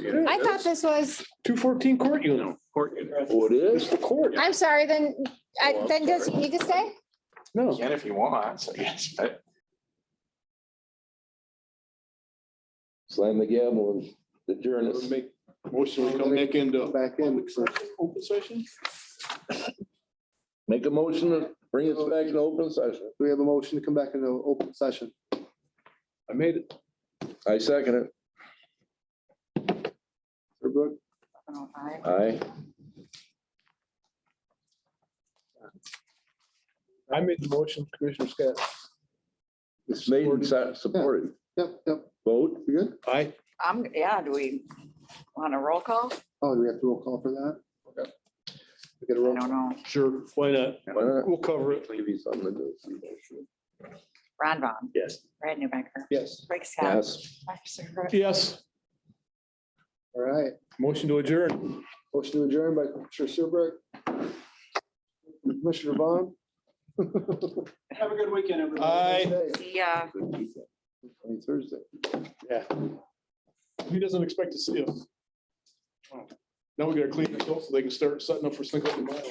unit. I thought this was, 214 court unit. Court Unit. Oh, it It's is? the court. I'm sorry, then does he need to stay? No. Can if you want, I guess, but Slam the gavel and adjourn us. Make motion, we come back into Back in. open session. Make a motion to bring us back to open session. We have a motion to come back into open session. I made it. I second it. Brooke, Oh, Aye. I made the motion, Commissioner Scott. It's made and supported. yep, Vote. you good? Aye. Yeah, do we want a roll call? Oh, do we have to roll call for that? Okay. We get a I roll. don't know. Sure, why not? Why not? We'll cover it. Maybe something to do. Ron Vaughn, Yes. Brad Newbecker, Yes, Rick Scott. Yes. Dr. Serbrook. Yes, all right. motion to adjourn. Motion to adjourn by Commissioner Serbrook. Commissioner Vaughn. Have a good weekend, everybody. Aye. See ya. Thursday. Yeah. He doesn't expect to see us. Now we gotta clean it up so they can start setting up for Cinco de Mayo.